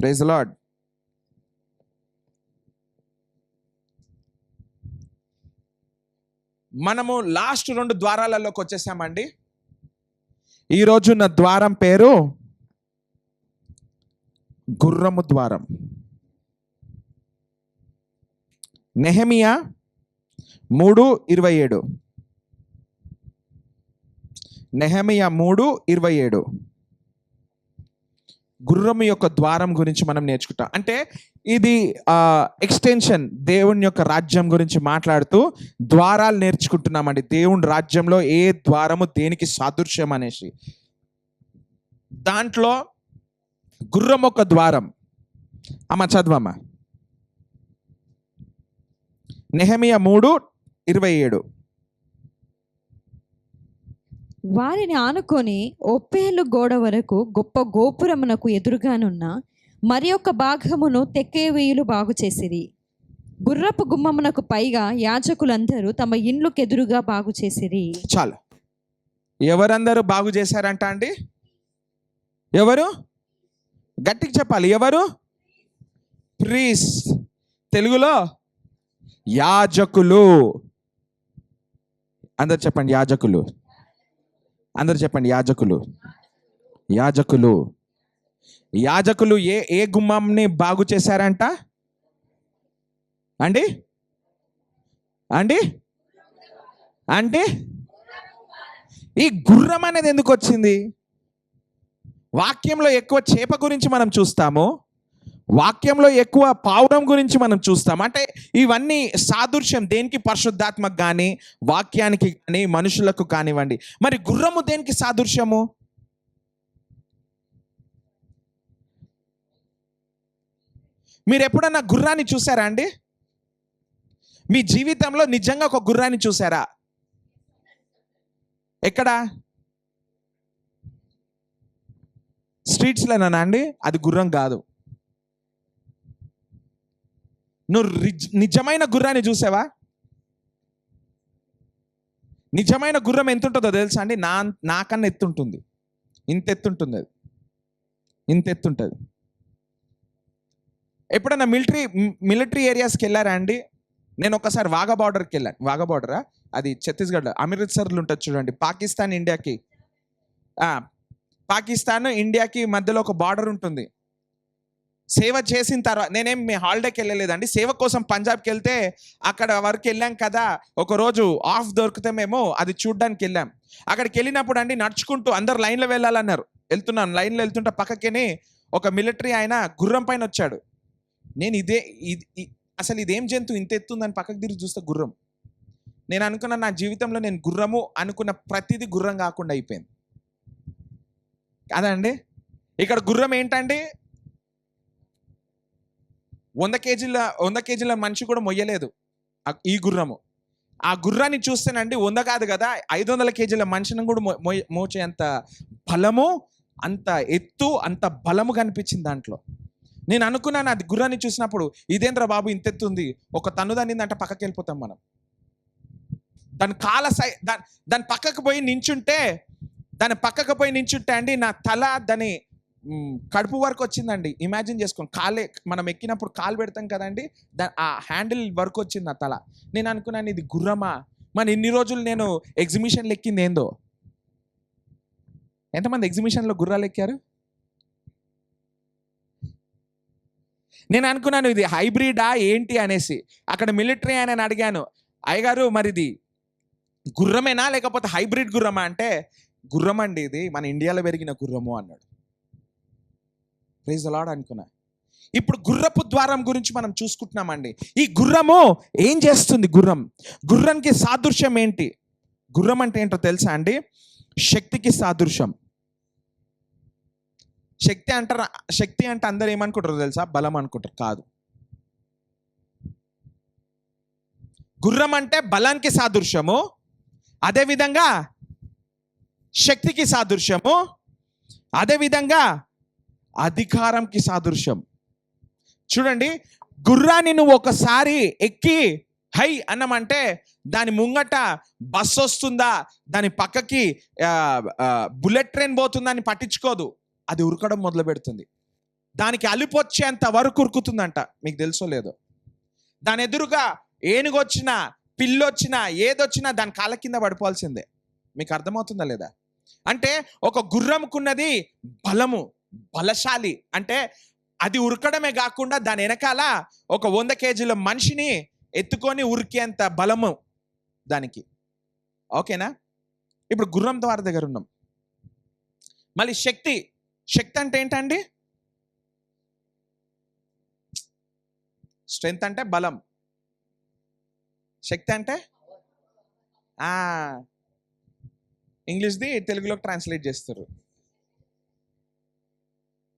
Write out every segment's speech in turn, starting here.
Praise the Lord. మనము last 2 ద్వారాలలోకి వచ్చేసామండి. ఈరోజు నా ద్వారం పేరు గుర్రము ద్వారం. నెహెమియా 3:27. నెహెమియా 3:27 గుర్రము యొక్క ద్వారం గురించి మనం నేర్చుకుంటాం. అంటే ఇది ఎక్స్టెన్షన్, దేవుని యొక్క రాజ్యం గురించి మాట్లాడుతూ ద్వారాలు నేర్చుకుంటున్నామండి. దేవుని రాజ్యంలో ఏ ద్వారము దేనికి సాదృశ్యం అనేసి. దాంట్లో గుర్రం ఒక ద్వారం. అమ్మ చదవమ్మా. నెహెమియా 3:27. వారిని ఆనుకొని ఒప్పేలు గోడ వరకు గొప్ప గోపురమునకు ఎదురుగానున్న మరి ఒక భాగమును తెక్కేవీయులు బాగు చేసిరి. గుర్రపు గుమ్మమునకు పైగా యాజకులందరూ తమ ఇండ్లుకెదురుగా బాగు చేసిరి. చాలు. ఎవరందరూ బాగు చేశారంట అండి? ఎవరు? గట్టిగా చెప్పాలి. ఎవరు? ప్రీస్ట్. తెలుగులో యాజకులు. అందరు చెప్పండి యాజకులు. అందరు చెప్పండి యాజకులు. యాజకులు. యాజకులు ఏ గుమ్మంని బాగు చేశారంట అండి? అండి అంటే ఈ గుర్రం అనేది ఎందుకు వచ్చింది? వాక్యంలో ఎక్కువ చేప గురించి మనం చూస్తాము, వాక్యంలో ఎక్కువ పావురం గురించి మనం చూస్తాం. అంటే ఇవన్నీ సాదృశ్యం దేనికి? పరిశుద్ధాత్మకు కానీ, వాక్యానికి కానీ, మనుషులకు కానివ్వండి. మరి గుర్రము దేనికి సాదృశ్యము? మీరు ఎప్పుడన్నా గుర్రాన్ని చూసారా అండి? మీ జీవితంలో నిజంగా ఒక గుర్రాన్ని చూసారా? ఎక్కడ? స్ట్రీట్స్లోనా అండి? అది గుర్రం కాదు. నువ్వు నిజమైన గుర్రాన్ని చూసావా? నిజమైన గుర్రం ఎంత ఉంటుందో తెలుసా అండి? నాకన్నా ఎత్తుంటుంది. ఇంత ఎత్తుంటుంది. అది ఇంత ఎత్తుంటుంది. ఎప్పుడన్నా మిలిటరీ ఏరియాస్కి వెళ్ళారా అండి? నేను ఒకసారి వాఘా బార్డర్కి వెళ్ళాను. వాఘా బార్డరా? అది ఛత్తీస్గఢ్ అమృత్సర్లో ఉంటుంది చూడండి. పాకిస్తాన్ ఇండియాకి మధ్యలో ఒక బార్డర్ ఉంటుంది. సేవ చేసిన తర్వాత నేనేం మీ హాలిడేకి వెళ్ళలేదండి. సేవ కోసం పంజాబ్కి వెళ్తే అక్కడ వరకు వెళ్ళాం కదా. ఒకరోజు ఆఫ్ దొరికితే మేము అది చూడ్డానికి వెళ్ళాం. అక్కడికి వెళ్ళినప్పుడు అండి నడుచుకుంటూ అందరు లైన్లో వెళ్ళాలన్నారు. వెళ్తున్నాను, లైన్లో వెళ్తుంటే పక్కకేనే ఒక మిలిటరీ ఆయన గుర్రం పైన వచ్చాడు. నేను అసలు ఇదేం జంతువు ఇంత ఎత్తుందని పక్కకు తిరిగి చూస్తే గుర్రం. నేను అనుకున్న నా జీవితంలో నేను గుర్రము అనుకున్న ప్రతిదీ గుర్రం కాకుండా అయిపోయింది కాదండి. ఇక్కడ గుర్రం ఏంటండి? 100 కేజీల మనిషి కూడా మొయ్యలేదు ఈ గుర్రము. ఆ గుర్రాన్ని చూస్తేనండి 100 కాదు కదా, 500 కేజీల మనిషిని కూడా మోచేంత బలము, అంత ఎత్తు, అంత బలము కనిపించింది దాంట్లో. నేను అనుకున్నాను అది గుర్రాన్ని చూసినప్పుడు, ఇదేంద్ర బాబు ఇంత ఎత్తుంది, ఒక తన్ను దానిందంటే పక్కకి వెళ్ళిపోతాం మనం. దాని దాని పక్కకు పోయి నించుంటే అండి నా తల దాని కడుపు వరకు వచ్చిందండి. ఇమాజిన్ చేసుకోండి. మనం ఎక్కినప్పుడు కాలు పెడతాం కదండి, ఆ హ్యాండిల్ వరకు వచ్చింది నా తల. నేను అనుకున్నాను ఇది గుర్రమా? మరి ఇన్ని రోజులు నేను ఎగ్జిబిషన్లు ఎక్కింది ఏందో. ఎంతమంది ఎగ్జిబిషన్లో గుర్రాలు ఎక్కారు? నేను అనుకున్నాను ఇది హైబ్రిడా ఏంటి అనేసి. అక్కడ మిలిటరీ ఆయన అడిగాను, అయ్యగారు మరి ఇది గుర్రమేనా లేకపోతే హైబ్రిడ్ గుర్రమా అంటే, గుర్రం అండి ఇది, మన ఇండియాలో పెరిగిన గుర్రము అన్నాడు. ప్రైజ్ ది లార్డ్ అనుకున్నా. ఇప్పుడు గుర్రపు ద్వారం గురించి మనం చూసుకుంటున్నామండి. ఈ గుర్రము ఏం చేస్తుంది? గుర్రానికి సాదృశ్యం ఏంటి? గుర్రం అంటే ఏంటో తెలుసా అండి? శక్తికి సాదృశ్యం. శక్తి అంటే అందరు ఏమనుకుంటారో తెలుసా? బలం అనుకుంటారు. కాదు. గుర్రం అంటే బలానికి సాదృశ్యము, అదేవిధంగా శక్తికి సాదృశ్యము, అదేవిధంగా అధికారంకి సాదృశ్యం. చూడండి, గుర్రాన్ని నువ్వు ఒకసారి ఎక్కి హై అన్నమంటే దాని ముంగట బస్సు వస్తుందా, దాని పక్కకి బుల్లెట్ ట్రైన్ పోతుందా అని పట్టించుకోదు. అది ఉరకడం మొదలు పెడుతుంది. దానికి అలిపొచ్చేంత వరకు ఉరుకుతుందంట. మీకు తెలుసో లేదో. దాని ఎదురుగా ఏనుగొచ్చినా పిల్లొచ్చినా ఏదొచ్చినా దాని కాళ్ళ కింద పడిపోవాల్సిందే. మీకు అర్థమవుతుందా లేదా? అంటే ఒక గుర్రంకున్నది బలము, బలశాలి. అంటే అది ఉరకడమే కాకుండా దాని వెనకాల ఒక 100 కేజీల మనిషిని ఎత్తుకొని ఉరికేంత బలము దానికి. ఓకేనా? ఇప్పుడు గుర్రం ద్వారా దగ్గర ఉన్నాం. మళ్ళీ శక్తి. శక్తి అంటే ఏంటండి? స్ట్రెంగ్త్ అంటే బలం, శక్తి అంటే ఇంగ్లీష్ది తెలుగులోకి ట్రాన్స్లేట్ చేస్తారు.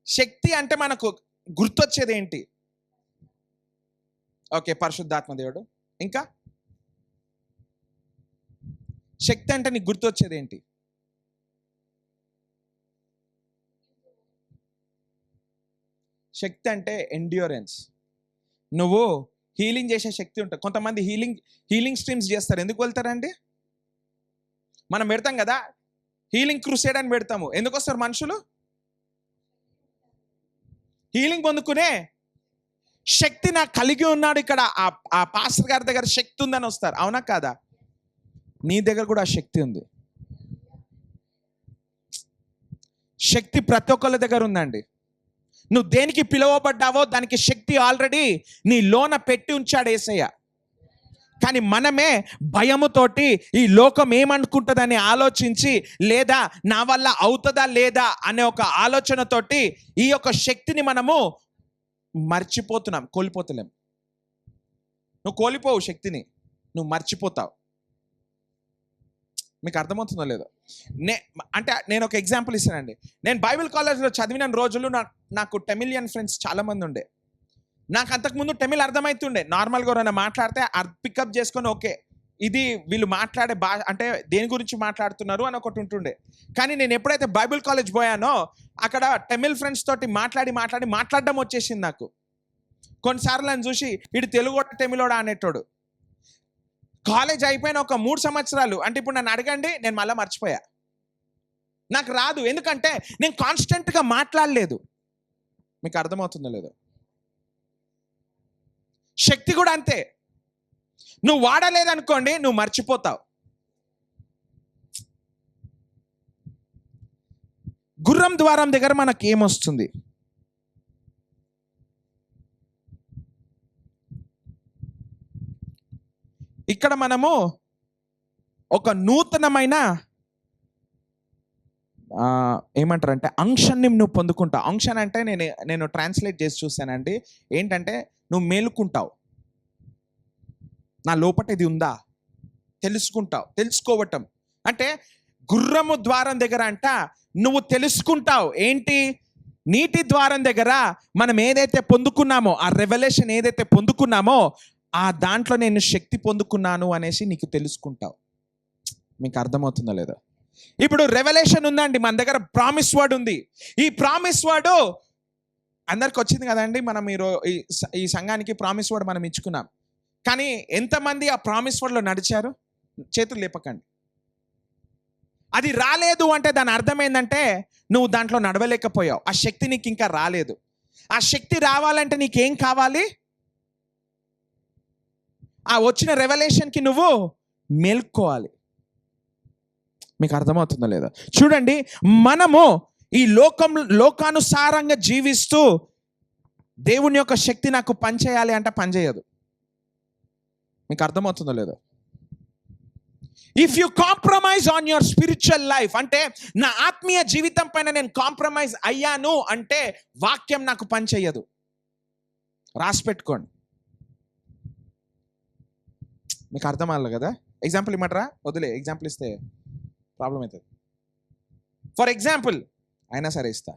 శక్తి అంటే మనకు గుర్తొచ్చేది ఏంటి? ఓకే, పరిశుద్ధాత్మ దేవుడు. ఇంకా శక్తి అంటే నీకు గుర్తొచ్చేది ఏంటి? శక్తి అంటే ఎండ్యూరెన్స్. నువ్వు హీలింగ్ చేసే శక్తి ఉంటుంది. కొంతమంది హీలింగ్ స్ట్రీమ్స్ చేస్తారు. ఎందుకు వెళ్తారండి? మనం పెడతాం కదా హీలింగ్ క్రూసేడ్ అని పెడతాము. ఎందుకు వస్తారు మనుషులు? హీలింగ్ పొందుకునే శక్తి నాకు కలిగి ఉన్నాడు ఇక్కడ, ఆ పాస్టర్ గారి దగ్గర శక్తి ఉందని వస్తారు. అవునా కాదా? నీ దగ్గర కూడా ఆ శక్తి ఉంది. శక్తి ప్రతి ఒక్కళ్ళ దగ్గర ఉందండి. నువ్వు దేనికి పిలువబడ్డావో దానికి శక్తి ఆల్రెడీ నీ లోన పెట్టి ఉంచాడు యేసయ్య. కానీ మనమే భయముతోటి ఈ లోకం ఏమనుకుంటుందని ఆలోచించి, లేదా నా వల్ల అవుతుందా లేదా అనే ఒక ఆలోచనతోటి ఈ యొక్క శక్తిని మనము మర్చిపోతున్నాం, కోల్పోతలేం. నువ్వు కోల్పోవు శక్తిని, నువ్వు మర్చిపోతావు. మీకు అర్థమవుతుందో లేదో? అంటే నేను ఒక ఎగ్జాంపుల్ ఇస్తానండి. నేను బైబిల్ కాలేజ్లో చదివిన రోజులు నాకు టెమిలియన్ ఫ్రెండ్స్ చాలామంది ఉండే. నాకు అంతకుముందు టెమిల్ అర్థమవుతుండే. నార్మల్గా ఎవరైనా మాట్లాడితే పికప్ చేసుకొని ఓకే ఇది వీళ్ళు మాట్లాడే భాష అంటే దేని గురించి మాట్లాడుతున్నారు అని ఒకటి ఉంటుండే. కానీ నేను ఎప్పుడైతే బైబిల్ కాలేజ్ పోయానో అక్కడ టెమిల్ ఫ్రెండ్స్ తోటి మాట్లాడడం వచ్చేసింది నాకు. కొన్నిసార్లు నన్ను చూసి ఇటు తెలుగోడ టెమిలోడా అనేటోడు. కాలేజ్ అయిపోయిన ఒక 3 సంవత్సరాలు అంటే ఇప్పుడు నన్ను అడగండి, నేను మళ్ళీ మర్చిపోయా. నాకు రాదు, ఎందుకంటే నేను కాన్స్టెంట్గా మాట్లాడలేదు. మీకు అర్థమవుతుందో లేదో? శక్తి కూడా అంతే. నువ్వు వాడలేదనుకోండి, నువ్వు మర్చిపోతావు. గుర్రం ద్వారం దగ్గర మనకి ఏమొస్తుంది? ఇక్కడ మనము ఒక నూతనమైన ఏమంటారంటే అంశాన్ని నువ్వు పొందుకుంటావు. అంశం అంటే నేను ట్రాన్స్లేట్ చేసి చూస్తానండి. ఏంటంటే నువ్వు మేలుకుంటావు. నా లోపట ఇది ఉందా తెలుసుకుంటావు. తెలుసుకోవటం అంటే గుర్రము ద్వారం దగ్గర అంట నువ్వు తెలుసుకుంటావు. ఏంటి? నీటి ద్వారం దగ్గర మనం ఏదైతే పొందుకున్నామో, ఆ రెవల్యూషన్ ఏదైతే పొందుకున్నామో ఆ దాంట్లో నేను శక్తి పొందుకున్నాను అనేసి నీకు తెలుసుకుంటావు. మీకు అర్థమవుతుందో లేదో? ఇప్పుడు రెవల్యూషన్ ఉందండి, మన దగ్గర ప్రామిస్ వర్డ్ ఉంది. ఈ ప్రామిస్ వర్డ్ అందరికి వచ్చింది కదండి. మనం ఈ సంఘానికి ప్రామిస్ వర్డ్ మనం ఇచ్చుకున్నాం. కానీ ఎంతమంది ఆ ప్రామిస్ వర్డ్లో నడిచారు? చేతులు లేపకండి. అది రాలేదు అంటే దాని అర్థం ఏంటంటే నువ్వు దాంట్లో నడవలేకపోయావు. ఆ శక్తి నీకు ఇంకా రాలేదు. ఆ శక్తి రావాలంటే నీకేం కావాలి? ఆ వచ్చిన రెవల్యూషన్కి నువ్వు మేల్కోవాలి. మీకు అర్థమవుతుందో లేదో? చూడండి, మనము ఈ లోకానుసారంగా జీవిస్తూ దేవుని యొక్క శక్తి నాకు పనిచేయాలి అంటే పనిచేయదు. మీకు అర్థమవుతుందో లేదో? If you compromise on your spiritual life, అంటే నా ఆత్మీయ జీవితం పైన నేను కాంప్రమైజ్ అయ్యాను అంటే వాక్యం నాకు పనిచేయదు. రాసి పెట్టుకోండి. మీకు అర్థం అవ్వాలి కదా? ఎగ్జాంపుల్ ఇమ్మంటారా? వదిలే, ఎగ్జాంపుల్ ఇస్తే ప్రాబ్లం అవుతుంది. ఫర్ ఎగ్జాంపుల్ అయినా సరే ఇస్తా.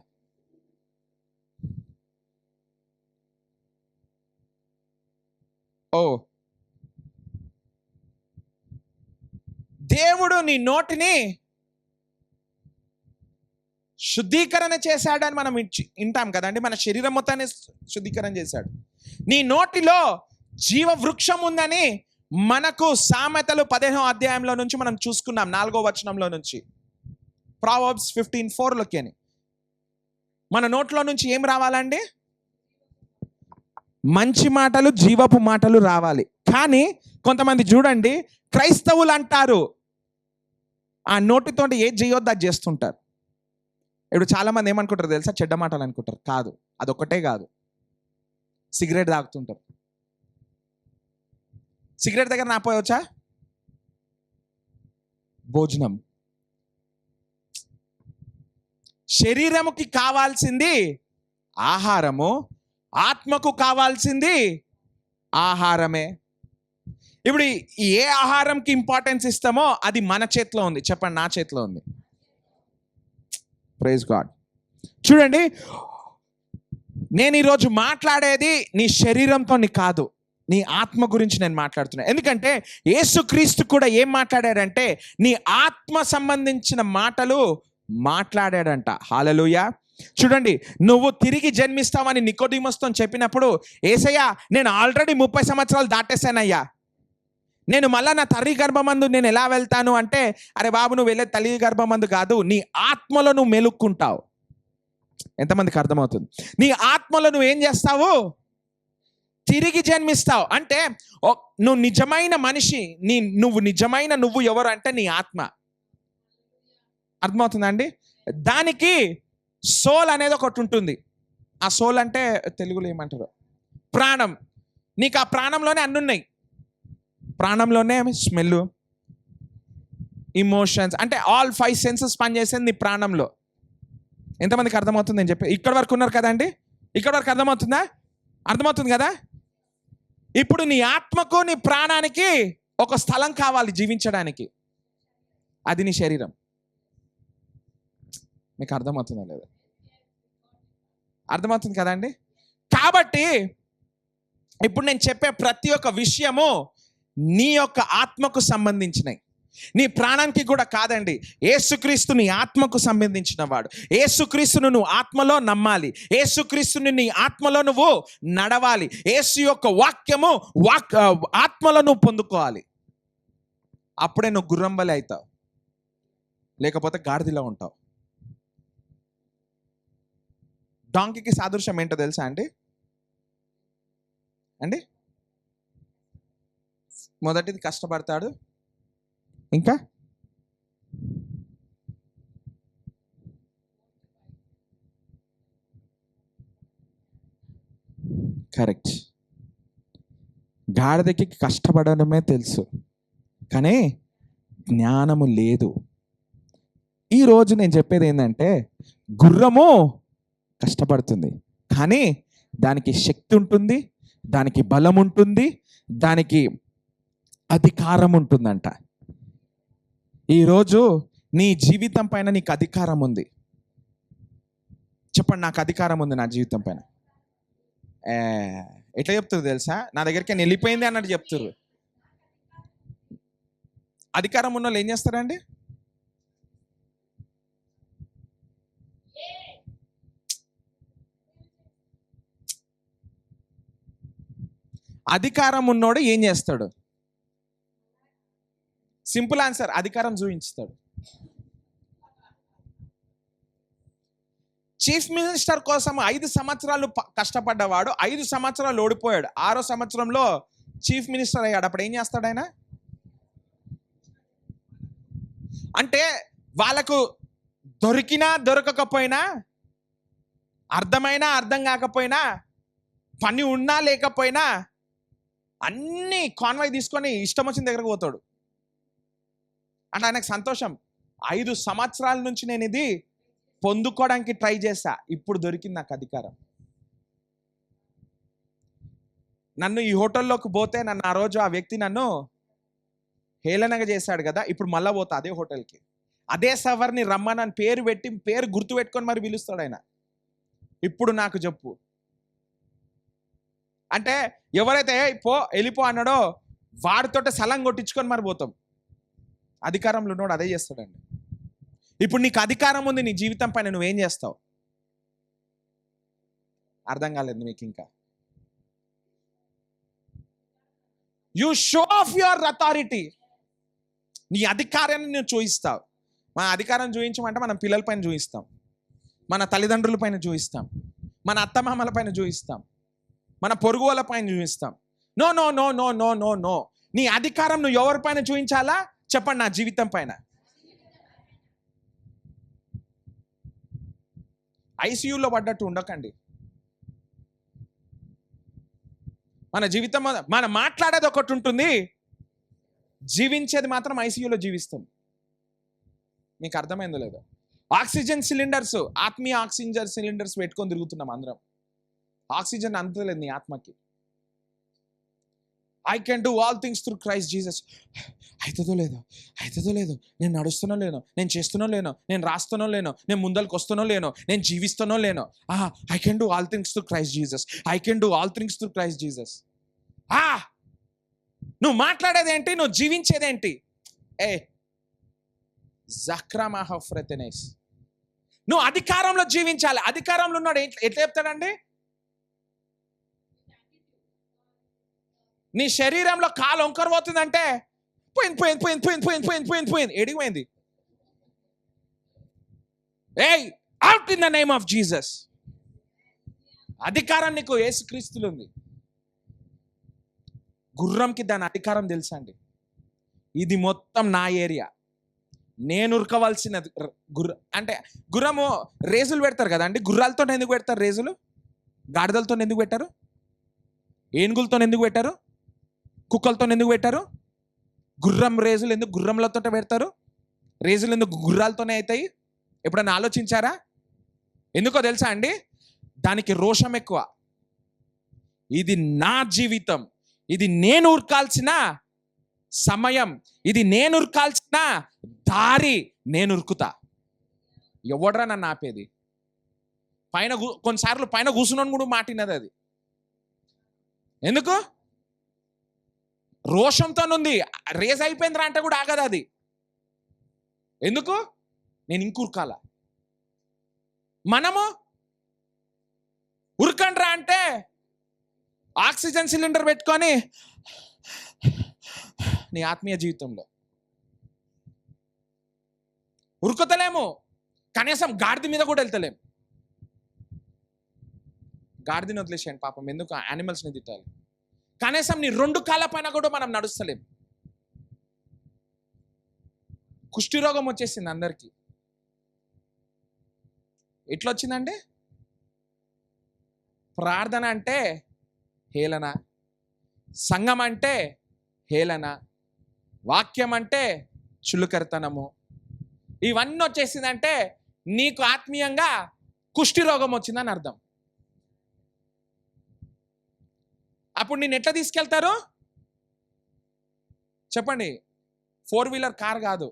దేవుడు నీ నోటిని శుద్ధీకరణ చేశాడని మనం వింటాం కదండి. మన శరీరం మొత్తాన్ని శుద్ధీకరణ చేశాడు. నీ నోటిలో జీవ వృక్షం ఉందని మనకు సామెతలు 15వ అధ్యాయంలో నుంచి మనం చూసుకున్నాం, 4వ వచనంలో నుంచి. ప్రావర్బ్స్ 15:4లోకి అని మన నోట్లో నుంచి ఏం రావాలండి? మంచి మాటలు, జీవపు మాటలు రావాలి. కానీ కొంతమంది చూడండి, క్రైస్తవులు అంటారు, ఆ నోటితో ఏది చేయొద్దు అది చేస్తుంటారు. ఇప్పుడు చాలా మంది ఏమనుకుంటారు తెలుసా? చెడ్డ మాటలు అనుకుంటారు. కాదు, అదొక్కటే కాదు. సిగరెట్ తాగుతుంటారు. సిగరెట్ దగ్గర నాపోయవచ్చా? భోజనం. శరీరముకి కావాల్సింది ఆహారము, ఆత్మకు కావాల్సింది ఆహారమే. ఇప్పుడు ఏ ఆహారంకి ఇంపార్టెన్స్ ఇస్తామో అది మన చేతిలో ఉంది. చెప్పండి, నా చేతిలో ఉంది. Praise God. చూడండి, నేను ఈరోజు మాట్లాడేది నీ శరీరంతో కాదు, నీ ఆత్మ గురించి నేను మాట్లాడుతున్నాను. ఎందుకంటే యేసుక్రీస్తు కూడా ఏం మాట్లాడాడంటే నీ ఆత్మ సంబంధించిన మాటలు మాట్లాడాడంట. హల్లెలూయా. చూడండి, నువ్వు తిరిగి జన్మిస్తావని నికోడిమస్తో చెప్పినప్పుడు, యేసయ్యా నేను ఆల్రెడీ 30 సంవత్సరాలు దాటేశానయ్యా, నేను మళ్ళా నా తల్లి గర్భమందు నేను ఎలా వెళ్తాను అంటే, అరే బాబు నువ్వు వెళ్ళే తల్లి గర్భమందు కాదు, నీ ఆత్మలో నువ్వు మెలుక్కుంటావు. ఎంతమందికి అర్థమవుతుంది? నీ ఆత్మలో నువ్వు ఏం చేస్తావు? తిరిగి జన్మిస్తావు. అంటే నువ్వు నిజమైన మనిషి, నువ్వు నిజమైన నువ్వు ఎవరు అంటే నీ ఆత్మ. అర్థమవుతుందా అండి? దానికి సోల్ అనేది ఒకటి ఉంటుంది. ఆ సోల్ అంటే తెలుగులో ఏమంటారు? ప్రాణం. నీకు ఆ ప్రాణంలోనే అన్ని ఉన్నాయి. ప్రాణంలోనే స్మెల్, ఇమోషన్స్, అంటే ఆల్ 5 సెన్సెస్ పనిచేసేది నీ ప్రాణంలో. ఎంతమందికి అర్థమవుతుంది నేను చెప్పి? ఇక్కడ వరకు ఉన్నారు కదండి? ఇక్కడ వరకు అర్థమవుతుందా? అర్థమవుతుంది కదా? ఇప్పుడు నీ ఆత్మకు, నీ ప్రాణానికి ఒక స్థలం కావాలి జీవించడానికి. అది నీ శరీరం. మీకు అర్థమవుతుందా లేదా? అర్థమవుతుంది కదండి? కాబట్టి ఇప్పుడు నేను చెప్పే ప్రతి ఒక్క విషయము నీ యొక్క ఆత్మకు సంబంధించినవి, నీ ప్రాణానికి కూడా కాదండి. యేసుక్రీస్తు నీ ఆత్మకు సంబంధించిన వాడు. యేసుక్రీస్తును నువ్వు ఆత్మలో నమ్మాలి. యేసుక్రీస్తుని నీ ఆత్మలో నువ్వు నడవాలి. యేసు యొక్క వాక్యము ఆత్మలో నువ్వు పొందుకోవాలి. అప్పుడే నువ్వు గుర్రంబలి అవుతావు, లేకపోతే గాడిదలో ఉంటావు. డాంకీకి సాదృశ్యం ఏంటో తెలుసా అండి? మొదటిది కష్టపడతాడు, ఇంకా కరెక్ట్. గాడిదకి కష్టపడడమే తెలుసు, కానీ జ్ఞానము లేదు. ఈరోజు నేను చెప్పేది ఏంటంటే, గుర్రము కష్టపడుతుంది, కానీ దానికి శక్తి ఉంటుంది, దానికి బలం ఉంటుంది, దానికి అధికారం ఉంటుందంట. ఈరోజు నీ జీవితం పైన నీకు అధికారం ఉంది. చెప్పండి, నాకు అధికారం ఉంది నా జీవితం పైన. ఎట్లా చెప్తారు తెలుసా? నా దగ్గరికి వెళ్ళిపోయింది అన్నట్టు చెప్తారు. అధికారం ఉన్న వాళ్ళు ఏం చేస్తారండి? అధికారం ఉన్నోడు ఏం చేస్తాడు? సింపుల్ ఆన్సర్, అధికారం చూపించుతాడు. చీఫ్ మినిస్టర్ కోసం 5 సంవత్సరాలు కష్టపడ్డవాడు 5 సంవత్సరాలు ఓడిపోయాడు. 6వ సంవత్సరంలో చీఫ్ మినిస్టర్ అయ్యాడు. అప్పుడు ఏం చేస్తాడు ఆయన? అంటే వాళ్ళకు దొరికినా దొరకకపోయినా, అర్థమైనా అర్థం కాకపోయినా, పని ఉన్నా లేకపోయినా అన్ని కాన్వాయ్ తీసుకొని ఇష్టం వచ్చిన దగ్గరకు పోతాడు. అంటే ఆయనకు సంతోషం. 5 సంవత్సరాల నుంచి నేను ఇది పొందుకోవడానికి ట్రై చేశా, ఇప్పుడు దొరికింది నాకు అధికారం. నన్ను ఈ హోటల్లోకి పోతే నన్ను ఆ రోజు ఆ వ్యక్తి నన్ను హేళనగా చేశాడు కదా, ఇప్పుడు మళ్ళా పోతా అదే హోటల్కి, అదే సవర్ని రమ్మని పేరు పెట్టి, పేరు గుర్తు పెట్టుకొని మరి పిలుస్తాడు ఆయన. ఇప్పుడు నాకు చెప్పు అంటే, ఎవరైతే వెళ్ళిపో అన్నాడో వాడితోటే సలం కొట్టించుకొని మరి పోతాం. అధికారంలో ఉన్నోడు అదే చేస్తాడండి. ఇప్పుడు నీకు అధికారం ఉంది నీ జీవితం పైన, నువ్వేం చేస్తావు? అర్థం కాలేదు మీకు ఇంకా? You show off your authority. నీ అధికారాన్ని నువ్వు చూపిస్తావు. మన అధికారం చూపించమంటే మనం పిల్లల పైన చూపిస్తాం. మన తల్లిదండ్రుల పైన చూపిస్తాం, మన అత్తమామల పైన చూపిస్తాం, మన పొరుగు వాళ్ళ పైన చూపిస్తాం. No no no no no no no. నీ అధికారం నువ్వు ఎవరి పైన చూపించాలా చెప్పండి? నా జీవితం పైన. ఐసీయూలో పడ్డట్టు ఉండకండి. మన జీవితం, మనం మాట్లాడేది ఒకటి ఉంటుంది, జీవించేది మాత్రం ఐసీయూలో జీవిస్తాం. మీకు అర్థమైందో లేదో? ఆక్సిజన్ సిలిండర్స్, ఆత్మీయ ఆక్సిజన్ సిలిండర్స్ పెట్టుకొని తిరుగుతున్నాం అందరం. ఆక్సిజన్ అందలేదు నీ ఆత్మకి. I can do all things through Christ Jesus. అవుతుందో లేదో, నేను నడుస్తున్నో లేనో, నేను చేస్తున్నో లేనో, నేను రాస్తున్నో లేనో, నేను ముందరికి వస్తున్నో లేనో, నేను జీవిస్తున్నో లేనో. I can do all things through Christ Jesus. I can do all things through Christ Jesus. నువ్వు మాట్లాడేదేంటి? నువ్వు జీవించేదేంటి? జక్రామాహఫ్రెతెనేస్. నువ్వు అధికారంలో జీవించాలి. అధికారంలో ఉన్నాడు ఎట్లా చెప్తాడండి? నీ శరీరంలో కాలు వంకర పోతుందంటే పోయింది. ఎడిగిపోయింది. Out in the name of Jesus. అధికారం నీకు యేసుక్రీస్తులో ఉంది. గుర్రంకి దాని అధికారం తెలుసా అండి? ఇది మొత్తం నా ఏరియా, నేను ఉరకవలసిన అంటే గుర్రము రేసులు పెడతారు కదా అండి. గుర్రాలతో ఎందుకు పెడతారు రేసులు? గాడిదలతో ఎందుకు పెట్టారు? ఏనుగులతో ఎందుకు పెట్టారు? కుక్కలతో ఎందుకు పెట్టారు? గుర్రం రేసులు ఎందుకు గుర్రంలతో పెడతారు? రేసులు ఎందుకు గుర్రాలతోనే అవుతాయి? ఎప్పుడైనా ఆలోచించారా? ఎందుకో తెలుసా అండి? దానికి రోషం ఎక్కువ. ఇది నా జీవితం, ఇది నేను ఉరకాల్సిన సమయం, ఇది నేను ఉరకాల్సిన దారి, నేను ఉరుకుతా. ఎవడరా నన్ను ఆపేది? పైన కొన్నిసార్లు పైన కూర్చున్నాను కూడా మాటినది అది. ఎందుకు? రోషంతో ఉంది. రేస్ అయిపోయిందిరా అంటే కూడా ఆగదు అది. ఎందుకు? నేను ఇంక ఉరకాల. మనము ఉరకండ్రా అంటే ఆక్సిజన్ సిలిండర్ పెట్టుకొని నీ ఆత్మీయ జీవితంలో ఉరుకుతలేము. కనీసం గాడిద మీద కూడా వెళ్తలేము. గాడిదని వదిలేసాను పాపం, ఎందుకు యానిమల్స్ని తిట్టాలి? కనీసం నీ 2 కాళ్ళ పైన కూడా మనం నడుస్తలేం. కుష్టి రోగం వచ్చేసింది అందరికీ. ఎట్లా వచ్చిందండి? ప్రార్థన అంటే హేళన, సంఘం అంటే హేళన, వాక్యం అంటే చులుకరితనము. ఇవన్నీ వచ్చేసిందంటే నీకు ఆత్మీయంగా కుష్టి రోగం వచ్చిందని అర్థం. అప్పుడు నేను ఎట్లా తీసుకెళ్తారు చెప్పండి? 4-వీలర్ కార్ కాదు,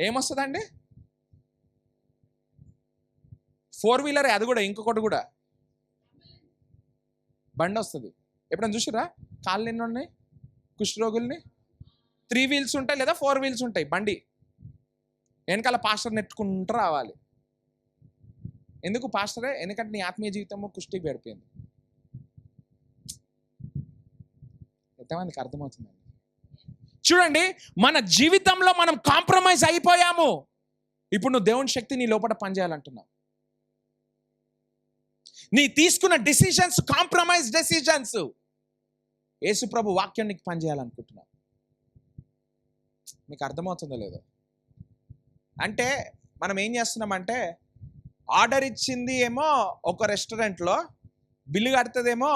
ఏమొస్తుందండి? 4-వీలర్, అది కూడా ఇంకొకటి కూడా బండి వస్తుంది. ఎప్పుడైనా చూసిరా? కాళ్ళు ఎన్ని ఉన్నాయి కుష్ఠరోగుల్ని? 3 వీల్స్ ఉంటాయి లేదా 4 వీల్స్ ఉంటాయి బండి. వెనకాల పాస్టర్ నెట్టుకుంటూ రావాలి. ఎందుకు పాస్టరే? ఎందుకంటే నీ ఆత్మీయ జీవితము కుష్టికి పడిపోయింది. ఎంతమందికి అర్థమవుతుందండి? చూడండి, మన జీవితంలో మనం కాంప్రమైజ్ అయిపోయాము. ఇప్పుడు నువ్వు దేవుని శక్తి నీ లోపల పనిచేయాలంటున్నావు. నీ తీసుకున్న డిసిషన్స్ కాంప్రమైజ్ డెసిషన్స్. యేసు ప్రభు వాక్యం నీకు పనిచేయాలనుకుంటున్నావు. మీకు అర్థమవుతుందో లేదో? అంటే మనం ఏం చేస్తున్నామంటే ఆర్డర్ ఇచ్చింది ఏమో ఒక రెస్టారెంట్లో, బిల్లు కడుతుందేమో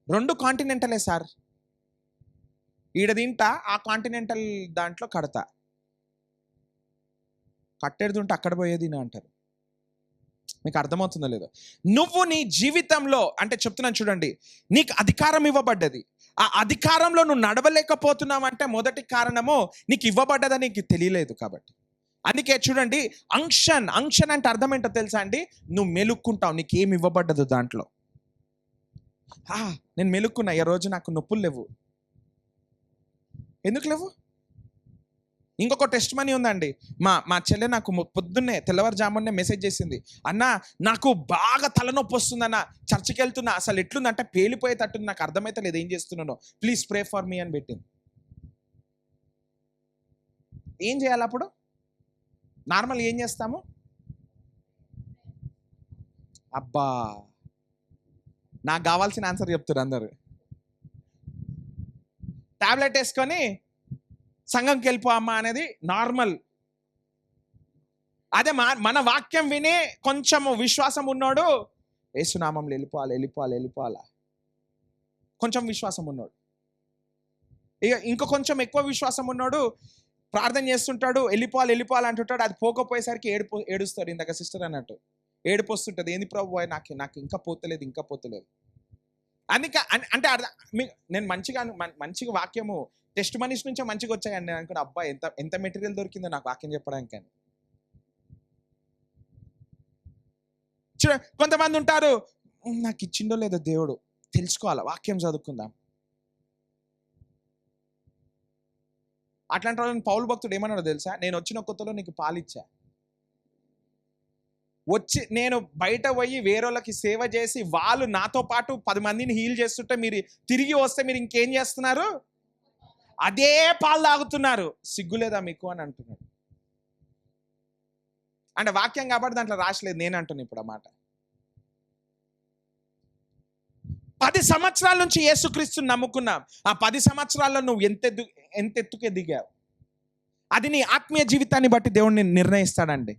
రెండు కాంటినెంటలే సార్. ఈడ తింటా, ఆ కాంటినెంటల్ దాంట్లో కడతా. కట్టేది ఉంటే అక్కడ పోయేది అంటారు. మీకు అర్థమవుతుందో లేదో? నువ్వు నీ జీవితంలో అంటే చెప్తున్నాను చూడండి, నీకు అధికారం ఇవ్వబడ్డది. ఆ అధికారంలో నువ్వు నడవలేకపోతున్నావంటే మొదటి కారణము నీకు ఇవ్వబడ్డదని నీకు తెలియలేదు కాబట్టి. అందుకే చూడండి, అంక్షన్ అంటే అర్థం ఏంటో తెలుసా అండి? నువ్వు మెలుక్కుంటావు, నీకు ఏమి ఇవ్వబడ్డదు దాంట్లో. నేను మెలుక్కున్నా, ఈ రోజు నాకు నొప్పులు లేవు. ఎందుకు లేవు? ఇంకొక టెస్ట్ మనీ ఉందండి. మా చెల్లె నాకు పొద్దున్నే తెల్లవారుజామునే మెసేజ్ చేసింది, అన్న నాకు బాగా తలనొప్పి వస్తుందన్న, చర్చికి వెళ్తున్నా, అసలు ఎట్లుందంటే పేలిపోయేటట్టుంది, నాకు అర్థమైతే లేదు ఏం చేస్తున్నానో, ప్లీజ్ ప్రే ఫర్ మీ అని పెట్టింది. ఏం చేయాలి అప్పుడు? నార్మల్ ఏం చేస్తాము? అబ్బా, నాకు కావాల్సిన ఆన్సర్ చెప్తారు అందరు. టాబ్లెట్ వేసుకొని సంఘంకి వెళ్ళిపో అమ్మా అనేది నార్మల్. అదే మన వాక్యం విని కొంచెం విశ్వాసం ఉన్నాడు, యేసునామంలో వెళ్ళిపోవాలా. కొంచెం విశ్వాసం ఉన్నాడు. ఇక ఇంకో కొంచెం ఎక్కువ విశ్వాసం ఉన్నాడు, ప్రార్థన చేస్తుంటాడు, వెళ్ళిపోవాలి అంటుంటాడు. అది పోకపోయేసరికి ఏడుస్తాడు. ఇందాక సిస్టర్ అన్నట్టు ఏడుపు వస్తుంటుంది. ఏంది ప్రభు, నాకు ఇంకా పోతలేదు. అందుకే అంటే నేను మంచిగా వాక్యము టెస్ట్ మనీస్ నుంచే మంచిగా వచ్చాయండి. నేను అనుకున్నా, అబ్బా ఎంత మెటీరియల్ దొరికిందో నాకు వాక్యం చెప్పడానికి అని. చూడ, కొంతమంది ఉంటారు, నాకు ఇచ్చిండో లేదో దేవుడు తెలుసుకోవాలా, వాక్యం చదువుకుందాం. అట్లాంటి వాళ్ళని పౌలు భక్తుడు ఏమన్నాడో తెలుసా? నేను వచ్చిన కొత్తలో నీకు పాలిచ్చా, నేను బయట పోయి వేరేళ్ళకి సేవ చేసి వాళ్ళు నాతో పాటు 10 మందిని హీల్ చేస్తుంటే మీరు తిరిగి వస్తే మీరు ఇంకేం చేస్తున్నారు? అదే పాలు తాగుతున్నారు. సిగ్గులేదా మీకు అని అంటున్నాడు. అంటే వాక్యం కాబట్టి దాంట్లో రాసలేదు, నేను అంటున్నాను ఇప్పుడు ఆ మాట. 10 సంవత్సరాల నుంచి యేసుక్రీస్తుని నమ్ముకున్నాం. ఆ 10 సంవత్సరాల్లో నువ్వు ఎంత ఎత్తుకు ఎదిగావు, అది నీ ఆత్మీయ జీవితాన్ని బట్టి దేవుడిని నిర్ణయిస్తాడండి.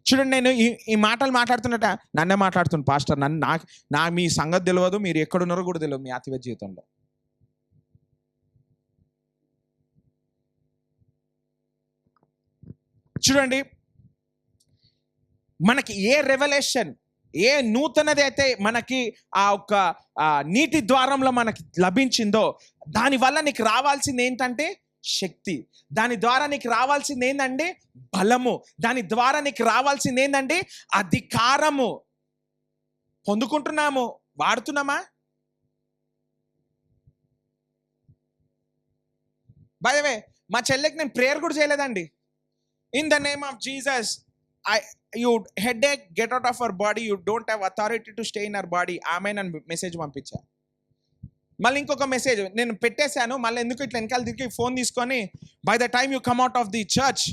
చూడండి, నేను ఈ మాటలు మాట్లాడుతున్నట్ట నన్నే మాట్లాడుతున్నాను పాస్టర్. నా మీ సంగతి తెలియదు, మీరు ఎక్కడున్నారో కూడా తెలియదు మీ ఆత్మీయ జీవితంలో. చూడండి, మనకి ఏ రెవల్యూషన్, ఏ నూతనది అయితే మనకి ఆ ఒక్క నీటి ద్వారంలో మనకి లభించిందో, దానివల్ల నీకు రావాల్సింది ఏంటంటే శక్తి. దాని ద్వారా నీకు రావాల్సింది ఏంటండి? బలము. దాని ద్వారా నీకు రావాల్సింది ఏంటండి? అధికారము. పొందుకుంటున్నాము, వాడుతున్నామా? బై ద వే, మా చెల్లెకి నేను ప్రేయర్ కూడా చేయలేదండి. In the name of Jesus, you headache, get out of our body, you don't have authority to stay in our body, amen అని మెసేజ్ పంపించా. మళ్ళీ ఇంకొక మెసేజ్ నేను పెట్టేశాను, మళ్ళీ ఎందుకు ఇట్లా వెనకాల తిరిగి ఫోన్ తీసుకొని, by the time you come out of the church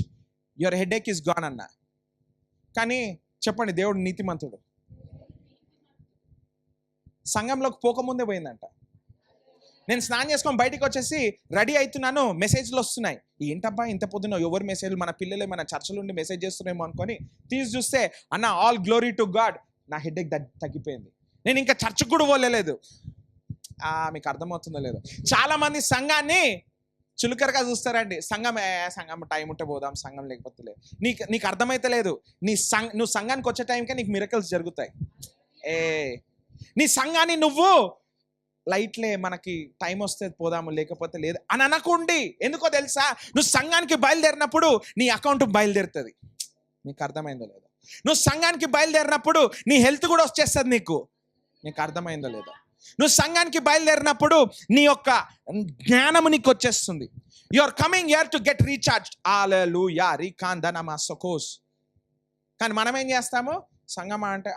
your headache is gone అన్నా. కానీ చెప్పండి, దేవుడు నీతిమంతుడు. సంఘంలోకి పోకముందే పోయిందంట. నేను స్నానం చేసుకొని బయటికి వచ్చేసి రెడీ అవుతున్నాను, మెసేజ్లు వస్తున్నాయి. ఏంటబ్బా ఇంత పొద్దున ఎవరు మెసేజ్లు, మన పిల్లలే మన చర్చల నుండి మెసేజ్ చేస్తున్నామో అనుకొని తీసి చూస్తే, అన్న ఆల్ గ్లోరీ టు గాడ్, నా హెడేక్ తగ్గిపోయింది. నేను ఇంకా చర్చకు కూడా పోలేదు. మీకు అర్థమవుతుందో లేదో, చాలా మంది సంఘాన్ని చులకరగా చూస్తారండి. సంఘం టైం ఉంటే పోదాం, సంఘం లేకపోతే లేదు. నీకు అర్థమైతే లేదు. నువ్వు సంఘానికి వచ్చే టైంకే నీకు మిరకల్స్ జరుగుతాయి. నీ సంఘాన్ని నువ్వు లైట్లే, మనకి టైం వస్తే పోదాము లేకపోతే లేదు అని అనకుండి. ఎందుకో తెలుసా? నువ్వు సంఘానికి బయలుదేరినప్పుడు నీ అకౌంట్ బయలుదేరుతుంది. నీకు అర్థమైందో లేదో? నువ్వు సంఘానికి బయలుదేరినప్పుడు నీ హెల్త్ కూడా వచ్చేస్తుంది. నీకు అర్థమైందో లేదో? నువ్వు సంఘానికి బయలుదేరినప్పుడు నీ యొక్క జ్ఞానము నీకు వచ్చేస్తుంది. You are coming here to get recharged. Hallelujah, రీకాందనమా సకోస్. కానీ మనం ఏం చేస్తాము? సంఘమా అంటే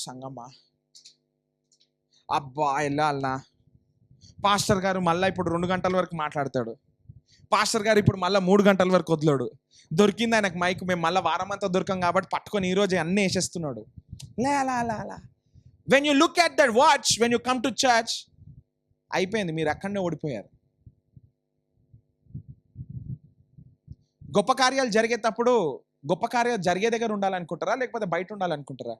సంఘమా వెళ్ళాలనా? పాస్టర్ గారు మళ్ళీ ఇప్పుడు 2 గంటల వరకు మాట్లాడతాడు. పాస్టర్ గారు ఇప్పుడు మళ్ళీ 3 గంటల వరకు వదిలాడు. దొరికింది ఆయనకు మైక్. మేము మళ్ళీ వారం అంతా దొరకం కాబట్టి పట్టుకొని ఈరోజు అన్నీ వేసేస్తున్నాడు. అలా when you look at that watch, when you come to church, అయిపోయింది, మీరు అక్కడనే ఓడిపోయారు. గొప్ప కార్యాలు జరిగేటప్పుడు గొప్ప కార్యాలు జరిగే దగ్గర ఉండాలనుకుంటారా లేకపోతే బయట ఉండాలనుకుంటారా?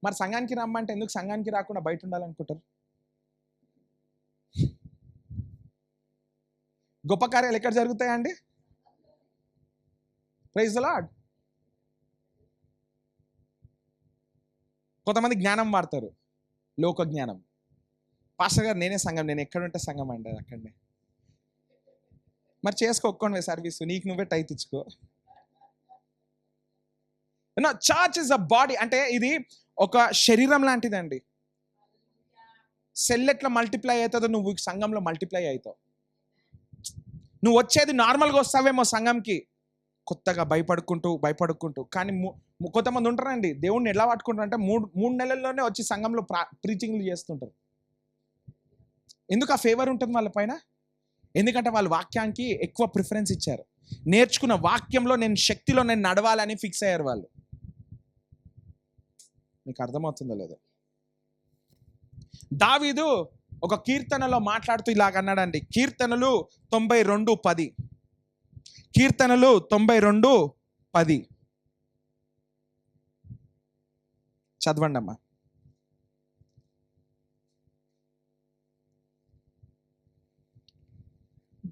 మరి సంఘానికి రమ్మంటే ఎందుకు సంఘానికి రాకుండా బయట ఉండాలనుకుంటారు? గొప్ప కార్యాలు ఎక్కడ జరుగుతాయండి? Praise the Lord. కొంతమంది జ్ఞానం వాడతారు, లోక జ్ఞానం. పాస్టర్ గారు నేనే సంఘం, నేను ఎక్కడుంటే సంఘం అంటారు అక్కడనే. మరి చేసుకోకుండా సర్వీస్, నీకు నువ్వే టైట్ ఇచ్చుకో. Church is a body. అంటే ఇది ఒక శరీరం లాంటిదండి. సెల్ ఎట్లా మల్టిప్లై అవుతుందో నువ్వు సంఘంలో మల్టిప్లై అవుతావు. నువ్వు వచ్చేది నార్మల్గా వస్తావేమో సంఘంకి, కొత్తగా భయపడుకుంటూ. కానీ కొంతమంది ఉంటారండి, దేవుణ్ణి ఎలా పట్టుకుంటారు అంటే 3 నెలల్లోనే వచ్చి సంఘంలో ప్రీచింగ్లు చేస్తుంటారు. ఎందుకు? ఆ ఫేవర్ ఉంటుంది వాళ్ళ పైన. ఎందుకంటే వాళ్ళు వాక్యానికి ఎక్కువ ప్రిఫరెన్స్ ఇచ్చారు. నేర్చుకున్న వాక్యంలో నేను శక్తిలో నేను నడవాలని ఫిక్స్ అయ్యారు వాళ్ళు. మీకు అర్థమవుతుందో లేదో? దావీదు ఒక కీర్తనలో మాట్లాడుతూ ఇలాగ అన్నాడండి. కీర్తనలు 92:10. కీర్తనలు 92:10 చదవండి అమ్మా.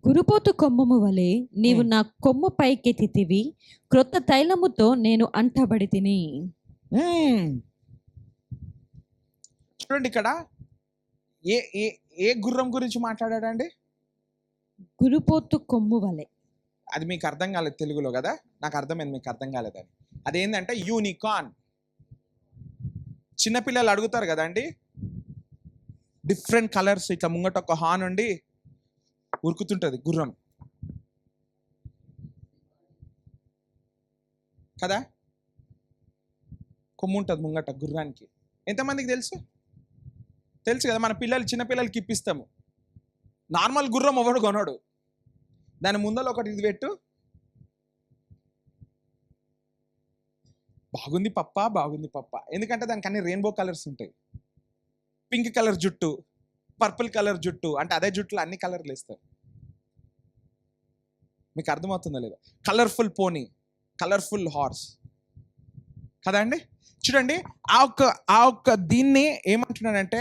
గురుపోతు కొమ్మము వలె నీవు నా కొమ్ము పైకెత్తితివి, క్రొత్త తైలముతో నేను అంటబడి తిని. చూడండి ఇక్కడ ఏ ఏ ఏ గుర్రం గురించి మాట్లాడాడండి? గురుపోతు కొమ్ము వలె. అది మీకు అర్థం కాలేదు తెలుగులో కదా, నాకు అర్థమైంది మీకు అర్థం కాలేదని. అదేంటంటే యూనికార్న్. చిన్నపిల్లలు అడుగుతారు కదండి, డిఫరెంట్ కలర్స్, ఇట్లా ముంగట ఒక హార్న్ ఉండి ఉరుకుతుంటుంది గుర్రం కదా, కొమ్ము ఉంటుంది ముంగట గుర్రానికి. ఎంతమందికి తెలుసు? తెలుసు కదా. మన చిన్నపిల్లలకి ఇప్పిస్తాము. నార్మల్ గుర్రం ఎవడు కొనడు. దాని ముందర ఒకటి ఇది పెట్టు, బాగుంది పప్ప, బాగుంది పప్ప. ఎందుకంటే దానికి అన్ని రెయిన్బో కలర్స్ ఉంటాయి. పింక్ కలర్ జుట్టు, పర్పుల్ కలర్ జుట్టు, అంటే అదే జుట్టులో అన్ని కలర్లు వేస్తారు. మీకు అర్థమవుతుందో లేదో? కలర్ఫుల్ పోనీ, కలర్ఫుల్ హార్స్ కదా అండి. చూడండి ఆ ఒక్క దీన్ని ఏమంటున్నాడంటే,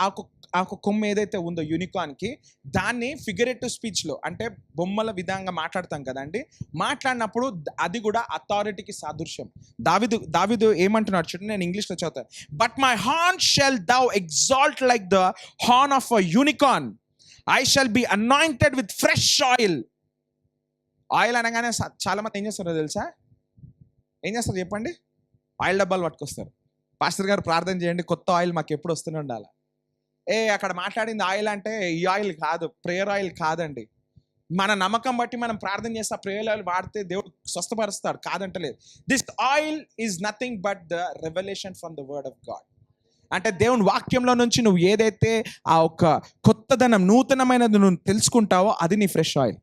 ఆ ఒక కొమ్ము ఏదైతే ఉందో యూనికార్న్కి, దాన్ని ఫిగరేటివ్ స్పీచ్లో అంటే బొమ్మల విధంగా మాట్లాడతాం కదండి. మాట్లాడినప్పుడు అది కూడా అథారిటీకి సాదృశ్యం. దావీదు ఏమంటున్నాడు చూడండి, నేను ఇంగ్లీష్లో చదువుతాను. But my horn shall thou exalt like the horn of a unicorn, I shall be anointed with fresh oil. Oil అనగానే చాలా మంది ఏం చేస్తారో తెలుసా? ఏం చేస్తారు చెప్పండి? ఆయిల్ డబ్బాలు పట్టుకొస్తారు. పాస్టర్ గారు ప్రార్థన చేయండి, కొత్త ఆయిల్ మాకు ఎప్పుడు వస్తూనే ఉండాలి. అక్కడ మాట్లాడింది ఆయిల్ అంటే ఈ ఆయిల్ కాదు, ప్రేయర్ ఆయిల్ కాదండి. మన నమ్మకం బట్టి మనం ప్రార్థన చేస్తే ఆ ప్రేయర్ ఆయిల్ వాడితే దేవుడు స్వస్థపరుస్తాడు, కాదంటలేదు. This oil is nothing but the revolution from the word of God. అంటే దేవుని వాక్యంలో నుంచి నువ్వు ఏదైతే ఆ ఒక్క కొత్తదనం, నూతనమైనది నువ్వు తెలుసుకుంటావో అది నీ fresh oil.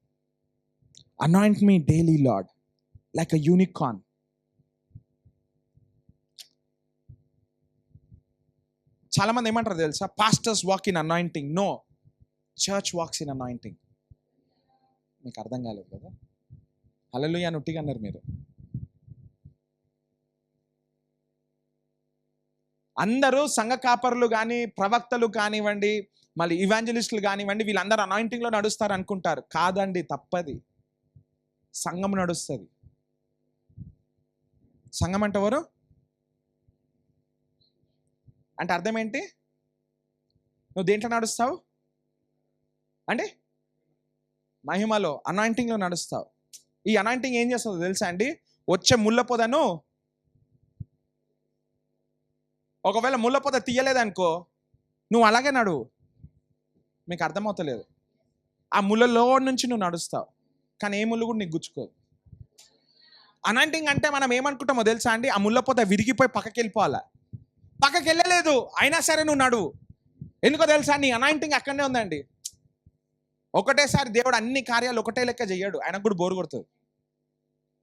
Anoint me daily Lord like a unicorn. చాలా మంది ఏమంటారు తెలుసా? Pastors walk in anointing. No, church walks in anointing. మీకు అర్థం కాలేదు కదా? హల్లెలూయా అని ఉట్టిగా అన్నారు మీరు. అందరూ సంఘ కాపరులు కానీ, ప్రవక్తలు కానివ్వండి, మళ్ళీ ఇవాంజలిస్టులు కానివ్వండి, వీళ్ళందరూ అనాయింటింగ్లో నడుస్తారు అనుకుంటారు. కాదండి, తప్పది. సంఘం నడుస్తుంది. సంఘం అంటే ఎవరు? అంటే అర్థం ఏంటి? నువ్వు దేంట్లో నడుస్తావు అంటే మహిమలో, అనాయింటింగ్లో నడుస్తావు. ఈ అనాయింటింగ్ ఏం చేస్తుందో తెలుసా అండి? వచ్చే ముళ్ళ పొదను, ఒకవేళ ముళ్ళ పొద తీయలేదనుకో, నువ్వు అలాగే నడువు. మీకు అర్థమవుతలేదు. ఆ ముళ్ళలో నుంచి నువ్వు నడుస్తావు, కానీ ఏ ముళ్ళు కూడా నీకు గుచ్చుకోదు. అనాయింటింగ్ అంటే మనం ఏమనుకుంటామో తెలుసా అండి? ఆ ముళ్ళ పొద విరిగిపోయి పక్కకి వెళ్ళిపోవాలా. పక్కకి వెళ్ళలేదు, అయినా సరే నువ్వు నడువు. ఎందుకో తెలుసా? నీ అనాయింటింగ్ అక్కడనే ఉందండి. ఒకటేసారి దేవుడు అన్ని కార్యాలు ఒకటే లెక్క చెయ్యడు, ఆయనకు కూడా బోరు కొడుతుంది.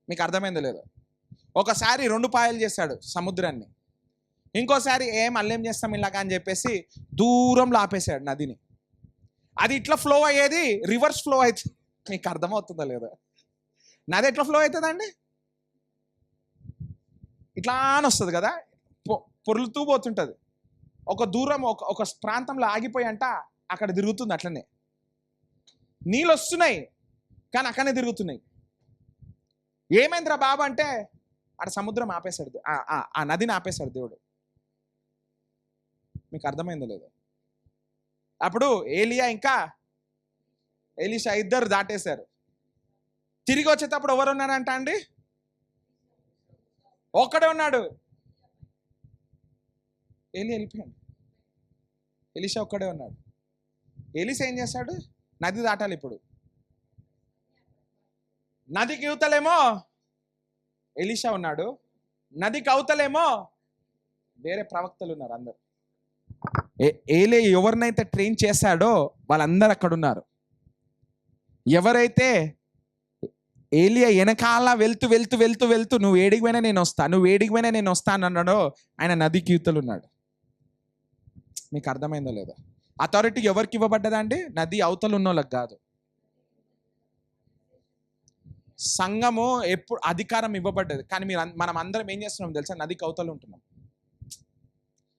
మీకు అర్థమైందో లేదో? ఒకసారి 2 పాయలు చేశాడు సముద్రాన్ని, ఇంకోసారి మళ్ళేం చేస్తాం ఇలాగా అని చెప్పేసి దూరంలో ఆపేశాడు నదిని. అది ఇట్లా ఫ్లో అయ్యేది రివర్స్ ఫ్లో అవుతుంది. మీకు అర్థమవుతుందో లేదో? నది ఎట్లా ఫ్లో అవుతుందండి? ఇట్లా అని వస్తుంది కదా, పొర్లుతూ పోతుంటుంది. ఒక దూరం ఒక ప్రాంతంలో ఆగిపోయి అంట అక్కడ తిరుగుతుంది. అట్లనే నీళ్ళు వస్తున్నాయి కానీ అక్కడనే తిరుగుతున్నాయి. ఏమైందిరా బాబు అంటే అక్కడ సముద్రం ఆపేశాడు, ఆ నదిని ఆపేశాడు దేవుడు. మీకు అర్థమైందో లేదో? అప్పుడు ఏలియా ఇంకా ఎలీషా ఇద్దరు దాటేశారు. తిరిగి వచ్చేటప్పుడు ఎవరు ఉన్నారంట అండి? ఒక్కడే ఉన్నాడు. ఏలియా వెళ్ళిపోయాడు, ఎలీషా ఒక్కడే ఉన్నాడు. ఎలీషా ఏం చేశాడు? నది దాటాలి. ఇప్పుడు నదికి యువతలేమో ఎలీషా ఉన్నాడు, నదికి అవతలేమో వేరే ప్రవక్తలు ఉన్నారు. అందరు ఏలియా ఎవరినైతే ట్రైన్ చేశాడో వాళ్ళందరూ అక్కడ ఉన్నారు. ఎవరైతే ఏలియా వెనకాల వెళ్తూ వెళ్తూ వెళ్తూ వెళ్తూ నువ్వు ఏడికి పోయినా నేను వస్తా, నువ్వు ఏడికి పోయినా నేను వస్తాను అన్నాడో ఆయన నదికి యువతలు ఉన్నాడు. మీకు అర్థమైందో లేదో? అథారిటీ ఎవరికి ఇవ్వబడ్డదా అండి? నది అవతలు ఉన్న వాళ్ళకి కాదు. సంఘము ఎప్పుడు అధికారం ఇవ్వబడ్డది, కానీ మనం అందరం ఏం చేస్తున్నాం తెలుసా? నదికి అవతలు ఉంటున్నాం,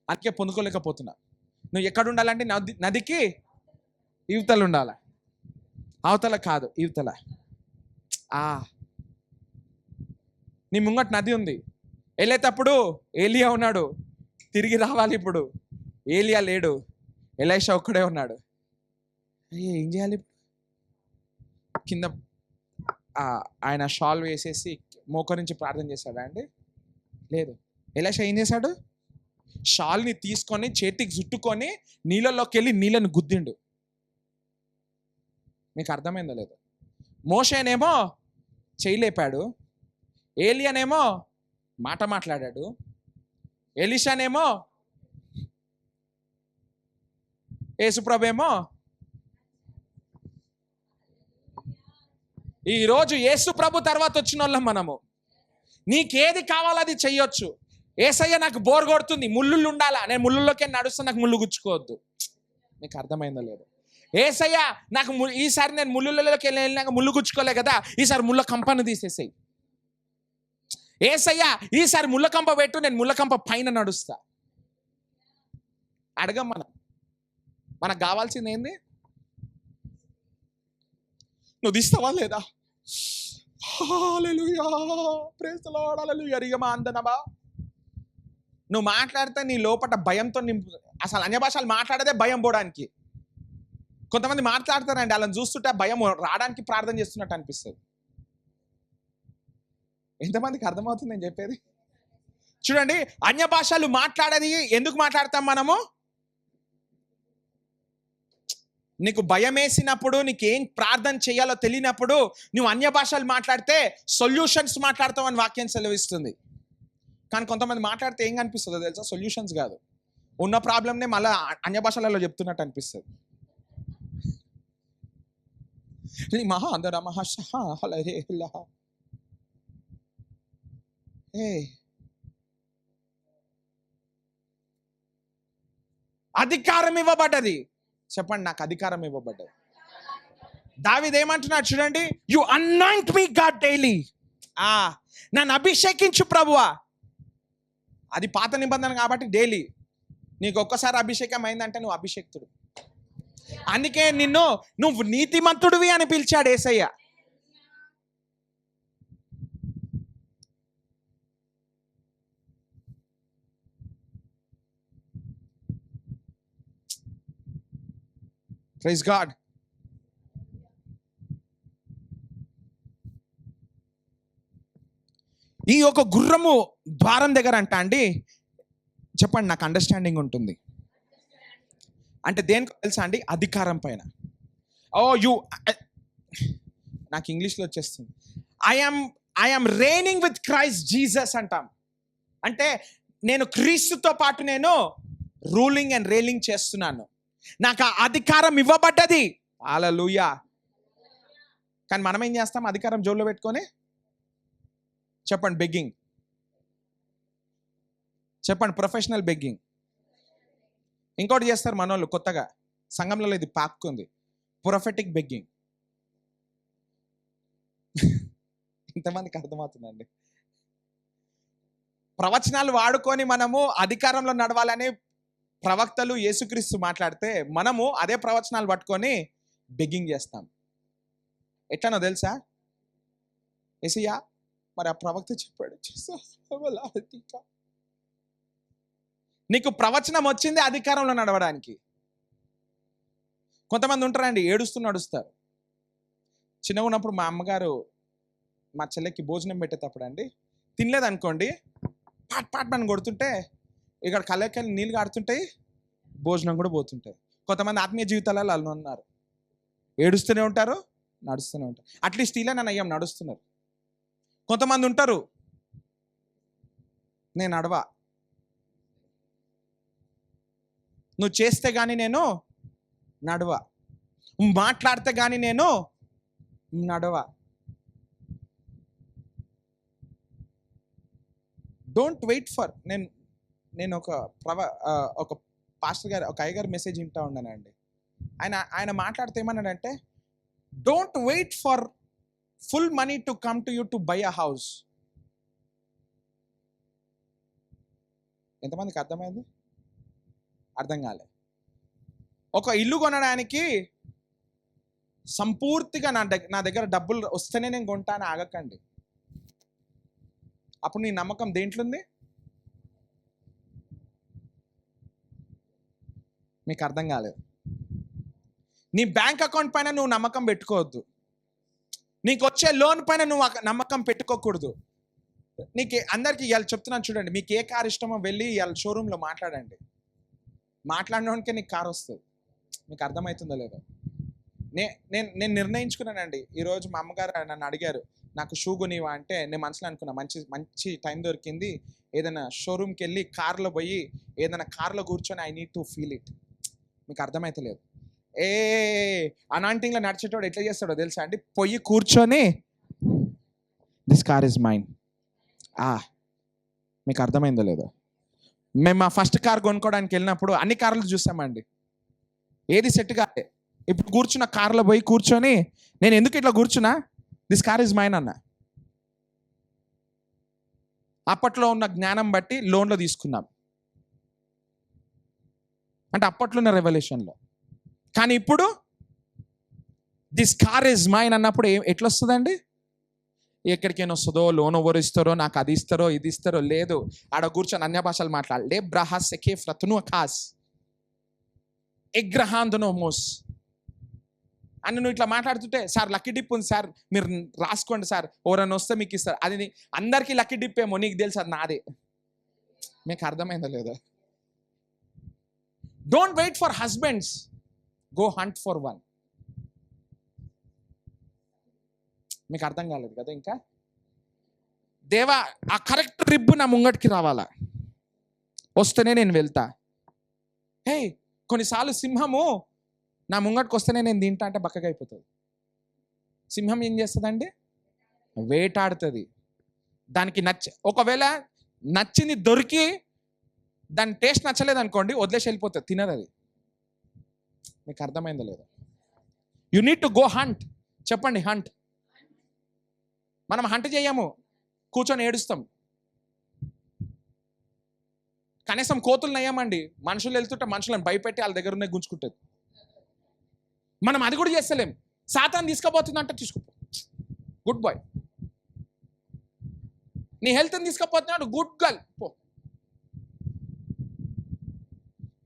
అందుకే పొందుకోలేకపోతున్నాం. నువ్వు ఎక్కడ ఉండాలంటే నదికి యువతలు ఉండాలి, అవతల కాదు, యువతల. నీ ముంగట నది ఉంది, వెళ్ళేటప్పుడు ఏలియా ఉన్నాడు, తిరిగి రావాలి. ఇప్పుడు ఏలియా లేడు, ఎలీషా ఒక్కడే ఉన్నాడు. ఏం చేయాలి? కింద ఆయన షాల్ వేసేసి మోకరించి ప్రార్థన చేశాడా అండి? లేదు. ఎలీషా ఏం చేశాడు? షాల్ని తీసుకొని చేతికి చుట్టుకొని నీళ్ళలోకి వెళ్ళి నీళ్ళని గుద్దిండు. మీకు అర్థమైందో లేదు? మోషేనేమో చేయలేపాడు, ఏలియానేమో మాట మాట్లాడాడు, ఎలీషానేమో యేసుప్రభేమో. ఈరోజు యేసుప్రభు తర్వాత వచ్చిన వాళ్ళం మనము. నీకేది కావాలో అది చెయ్యొచ్చు. ఏసయ్య నాకు బోర్ కొడుతుంది, ముళ్ళుళ్ళు ఉండాలా, నేను ముళ్ళుల్లోకే నడుస్తా, నాకు ముళ్ళు గుచ్చుకోవద్దు. మీకు అర్థమైందో లేదు? ఏసయ్య నాకు ఈసారి నేను ముళ్ళులలోకి వెళ్ళినాక ముళ్ళు గుచ్చుకోలే కదా, ఈసారి ముళ్ళ కంపను తీసేసాయి. ఏసయ్య ఈసారి ముళ్ళ కంప పెట్టు, నేను ముళ్ళ కంప పైన నడుస్తా. అడగం మనకు కావాల్సింది ఏంది? నువ్వు తీస్తావా లేదా? హల్లెలూయా, ప్రైజ్ ది లార్డ్, హల్లెలూయా. రియమా అందనబా. నువ్వు మాట్లాడితే నీ లోపల భయంతో నింపు. అసలు అన్య భాషలు మాట్లాడేదే భయం పోవడానికి. కొంతమంది మాట్లాడతారండి, వాళ్ళని చూస్తుంటే భయం రావడానికి ప్రార్థన చేస్తున్నట్టు అనిపిస్తుంది. ఎంతమందికి అర్థమవుతుంది నేను చెప్పేది? చూడండి, అన్య భాషలు మాట్లాడేది ఎందుకు మాట్లాడతాం మనము? నీకు భయం వేసినప్పుడు, నీకేం ప్రార్థన చేయాలో తెలియనప్పుడు నువ్వు అన్య భాషలు మాట్లాడితే సొల్యూషన్స్ మాట్లాడతావు అని వాక్యం సెలవిస్తుంది. కానీ కొంతమంది మాట్లాడితే ఏం కనిపిస్తుందో తెలుసా? సొల్యూషన్స్ కాదు, ఉన్న ప్రాబ్లంనే మళ్ళీ అన్య భాషలలో చెప్తున్నట్టు అనిపిస్తుంది. అధికారం ఇవ్వబడ్డది. చెప్పండి, నాకు అధికారం ఇవ్వబడ్డది. దావీదు ఏమంటున్నాడు చూడండి, you anoint me God daily. నన్ను అభిషేకించు ప్రభువా. అది పాత నిబంధన కాబట్టి డైలీ. నీకు ఒక్కసారి అభిషేకం అయిందంటే నువ్వు అభిషేక్తుడు. అందుకే నువ్వు నీతిమంతుడివి అని పిలిచాడు యేసయ్య. Praise God. ఈ యొక్క గుర్రము ద్వారం దగ్గర అంట అండి, చెప్పండి, నాకు అండర్స్టాండింగ్ ఉంటుంది అంటే దేనికి తెలుసా అండి? అధికారం పైన. నాకు ఇంగ్లీష్లో వచ్చేస్తుంది. I'm raining with Christ Jesus అంటాం. అంటే నేను క్రీస్తుతో పాటు నేను రూలింగ్ అండ్ రైలింగ్ చేస్తున్నాను. నాకు ఆ అధికారం ఇవ్వబడ్డది. హల్లెలూయా. కానీ మనం ఏం చేస్తాం? అధికారం జోల్లో పెట్టుకొని చెప్పండి, బెగ్గింగ్. చెప్పండి, ప్రొఫెషనల్ బెగ్గింగ్. ఇంకోటి చేస్తారు మనోళ్ళు కొత్తగా, సంఘంలో ఇది పాక్కుంది, ప్రొఫెటిక్ బెగ్గింగ్. ఇంతమందికి అర్థమవుతుందండి? ప్రవచనాలు వాడుకొని మనము అధికారంలో నడవాలని ప్రవక్తలు యేసుక్రీస్తు మాట్లాడితే మనము అదే ప్రవచనాలు పట్టుకొని బెగ్గింగ్ చేస్తాం. ఎట్లనో తెలుసా? యేసయ్యా మరి ఆ ప్రవక్త చెప్పాడు, నీకు ప్రవచనం వచ్చింది అధికారంలో నడవడానికి. కొంతమంది ఉంటారండి, ఏడుస్తూ నడుస్తారు. చిన్నగా ఉన్నప్పుడు మా అమ్మగారు మా చెల్లెకి భోజనం పెట్టేటప్పుడు అండి, తినలేదనుకోండి, పాట్ అని కొడుతుంటే ఇక్కడ కళ్ళకెళ్ళి నీళ్ళు కాడుతుంటాయి, భోజనం కూడా పోతుంటాయి. కొంతమంది ఆత్మీయ జీవితాలలో వాళ్ళు ఉన్నారు, ఏడుస్తూనే ఉంటారు, నడుస్తూనే ఉంటారు. అట్లీస్ట్ ఇలా నన్ను అయ్యాం నడుస్తున్నారు. కొంతమంది ఉంటారు, నేను నడవా, నువ్వు చేస్తే కానీ నేను నడవా, మాట్లాడితే కానీ నేను నడవ. Don't wait for. నేను ఒక పాస్టర్ గారు, ఒక అయ్యగారు మెసేజ్ వింటా ఉన్నానండి. ఆయన మాట్లాడితే ఏమన్నాడంటే, don't wait for full money to come to you to buy a house. ఎంతమందికి అర్థమైంది? అర్థం కాలే. ఒక ఇల్లు కొనడానికి సంపూర్తిగా నా దగ్గర డబ్బులు వస్తేనే నేను కొంటాను ఆగకండి. అప్పుడు నీ నమ్మకం దేంట్లో ఉంది? మీకు అర్థం కాలేదు. నీ బ్యాంక్ అకౌంట్ పైన నువ్వు నమ్మకం పెట్టుకోవద్దు. నీకు వచ్చే లోన్ పైన నువ్వు నమ్మకం పెట్టుకోకూడదు. నీకు అందరికీ ఇవాళ చెప్తున్నాను చూడండి, మీకు ఏ కార్ ఇష్టమో వెళ్ళి ఇవాళ షోరూంలో మాట్లాడండి. మాట్లాడడానికే నీకు కార్ వస్తుంది. మీకు అర్థమవుతుందో లేదో? నేను నిర్ణయించుకున్నానండి. ఈరోజు మా అమ్మగారు నన్ను అడిగారు, నాకు షూ కొనివా అంటే నేను మనసులో అనుకున్నా, మంచి టైం దొరికింది, ఏదైనా షోరూమ్కి వెళ్ళి కార్లో పోయి ఏదైనా కార్లో కూర్చొని I need to feel it. మీకు అర్థమైతలేదు. అనాంటింగ్లో నడిచేటోడు ఎట్లా చేస్తాడో తెలుసా అండి? పోయి కూర్చొని దిస్ కార్ ఇస్ మైన్. మీకు అర్థమైందో లేదో? మేము మా ఫస్ట్ కార్ కొనుక్కోవడానికి వెళ్ళినప్పుడు అన్ని కార్లు చూసామండి, ఏది సెట్ కాలే. ఇప్పుడు కూర్చున్న కార్లో పోయి కూర్చొని నేను ఎందుకు ఇట్లా కూర్చున్నా, దిస్ కార్ ఇస్ మైన్ అన్న. అప్పట్లో ఉన్న జ్ఞానం బట్టి లోన్లో తీసుకున్నాం, అంటే అప్పట్లో ఉన్న రెవల్యూషన్లో. కానీ ఇప్పుడు దిస్ కార్ ఇస్ మైన్ అన్నప్పుడు ఎట్లా వస్తుందండి? ఎక్కడికైనా వస్తుందో, లోన్ ఎవరు ఇస్తారో, నాకు అది ఇస్తారో ఇది ఇస్తారో లేదు. ఆడ కూర్చొని అన్య భాషలు మాట్లాడాలి. లే బ్రహాస్ సెకేఫ్ రతును ఖాస్ ఎగ్రహాందునో మోస్ అని నువ్వు ఇట్లా మాట్లాడుతుంటే, సార్ లక్కీ డిప్ ఉంది సార్, మీరు రాసుకోండి సార్, ఎవరైనా వస్తే మీకు ఇస్తారు. అది అందరికీ లక్కీ డిప్ ఏమో, నీకు తెలుసు అది నాదే. మీకు అర్థమైందో లేదో? Don't wait for husbands, go hunt for one. మీకు అర్థం కాలేదు కదా? ఇంకా దేవా ఆ కరెక్ట్ రిబ్బు నా ముంగటికి రావాలా, వస్తేనే నేను వెళ్తా. హే, కొన్నిసార్లు సింహము నా ముంగటికి వస్తేనే నేను తింటా అంటే బక్కగా అయిపోతుంది. సింహం ఏం చేస్తుందండి? వేటాడుతుంది. దానికి ఒకవేళ నచ్చింది దొరికి దాని టేస్ట్ నచ్చలేదు అనుకోండి, వదిలేసి వెళ్ళిపోతుంది, తినదు అది. మీకు అర్థమైందో లేదో? You need to go hunt. చెప్పండి, హంట్. మనం హంట్ చేయము, కూర్చొని ఏడుస్తాం. కనీసం కోతులు నయ్యామండి, మనుషులు వెళ్తుంటే మనుషులను భయపెట్టి వాళ్ళ దగ్గర ఉన్నాయి గుంజుకుంటుంది. మనం అది కూడా చేస్తలేం. సాతాను తీసుకుపోతుందంటే తీసుకుపో, గుడ్ బాయ్. నీ హెల్త్ని తీసుకుపోతున్నాడు, గుడ్ గర్ల్, పో.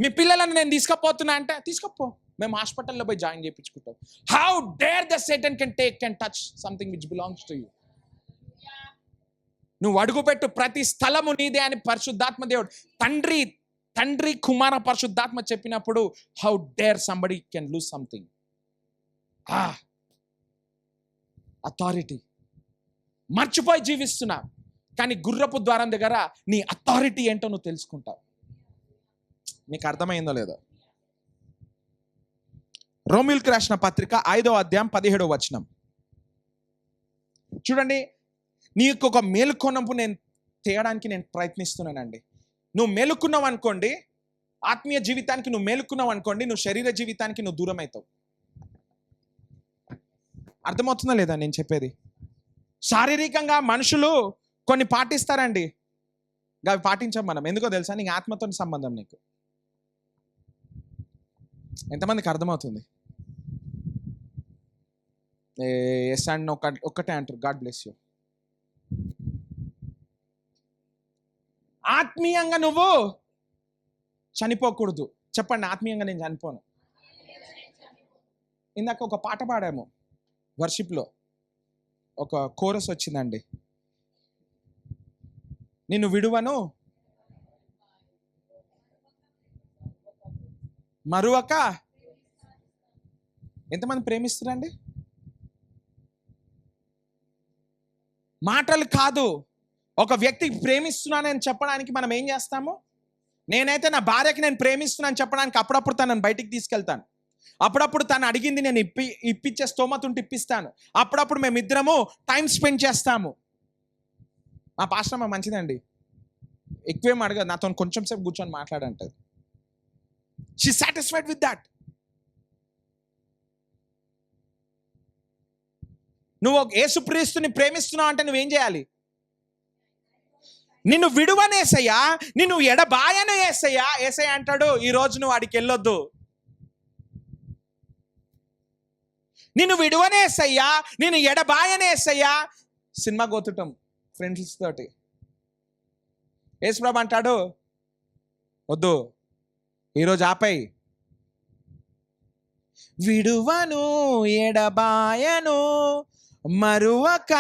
మీ పిల్లలను నేను తీసుకుపోతున్నా అంటే తీసుకుపో, మేము హాస్పిటల్లో పోయి జాయిన్ చేయించుకుంటాం. How dare the Satan can touch something which belongs to you. నువ్వు అడుగుపెట్టు ప్రతి స్థలము నీదే అని పరిశుద్ధాత్మ దేవుడు, తండ్రి కుమార పరిశుద్ధాత్మ చెప్పినప్పుడు, how dare somebody can lose something. Authority మర్చిపోయి జీవిస్తున్నా, కానీ గుర్రపు ద్వారం దగ్గర నీ అథారిటీ ఏంటో నువ్వు తెలుసుకుంటావు. మీకు అర్థమైందో లేదో? రోమిల్కి రాసిన పత్రిక 5వ అధ్యాయం 17వ వచనం చూడండి. నీకు ఒక మేలుకొనపు నేను తేయడానికి నేను ప్రయత్నిస్తున్నానండి. నువ్వు మేలుకున్నావు అనుకోండి, ఆత్మీయ జీవితానికి నువ్వు మేలుకున్నావు అనుకోండి, నువ్వు శరీర జీవితానికి నువ్వు దూరం అవుతావు. అర్థమవుతుందా లేదా నేను చెప్పేది? శారీరకంగా మనుషులు కొన్ని పాటిస్తారండి, అవి పాటించాం మనం. ఎందుకో తెలుసా? నీకు ఆత్మతో సంబంధం. నీకు ఎంతమందికి అర్థమవుతుంది? ఎస్ అండ్ ఒక్కటే అంటారు. God bless you. ఆత్మీయంగా నువ్వు చనిపోకూడదు. చెప్పండి, ఆత్మీయంగా నేను చనిపోను. ఇందాక ఒక పాట పాడాము వర్షిప్లో, ఒక కోరస్ వచ్చిందండి. నిన్ను విడువను మరువక. ఎంతమంది ప్రేమిస్తున్నారండి? మాటలు కాదు, ఒక వ్యక్తికి ప్రేమిస్తున్నానని చెప్పడానికి మనం ఏం చేస్తాము? నేనైతే నా భార్యకి నేను ప్రేమిస్తున్నాను చెప్పడానికి అప్పుడప్పుడు తనని బయటికి తీసుకెళ్తాను. అప్పుడప్పుడు తను అడిగింది నేను ఇప్పించే స్తోమత ఉంటే ఇప్పిస్తాను. అప్పుడప్పుడు మేమిద్దరము టైం స్పెండ్ చేస్తాము. మా పాస్టర్ అమ్మ మంచిదండి, ఎక్కువేం అడగదు, నాతో కొంచెం సేపు కూర్చొని మాట్లాడంటది. She satisfied with that. నువ్వు యేసుక్రీస్తుని ప్రేమిస్తున్నావు అంటే నువ్వేం చేయాలి? నిన్ను విడువనేసయ్యా, నిన్ను ఎడబాయను యేసయ్యా. యేసయ్య అంటాడు ఈరోజు నువ్వు వాడికి వెళ్ళొద్దు. నిన్ను విడువనేసయ్యా, నిన్ను ఎడబాయనేసయ్యా. సినిమా గోతుటం ఫ్రెండ్స్ తోటి. యేసుప్రభు అంటాడు వద్దు, ఈరోజు ఆపై. విడువను ఎడబాయను మరువక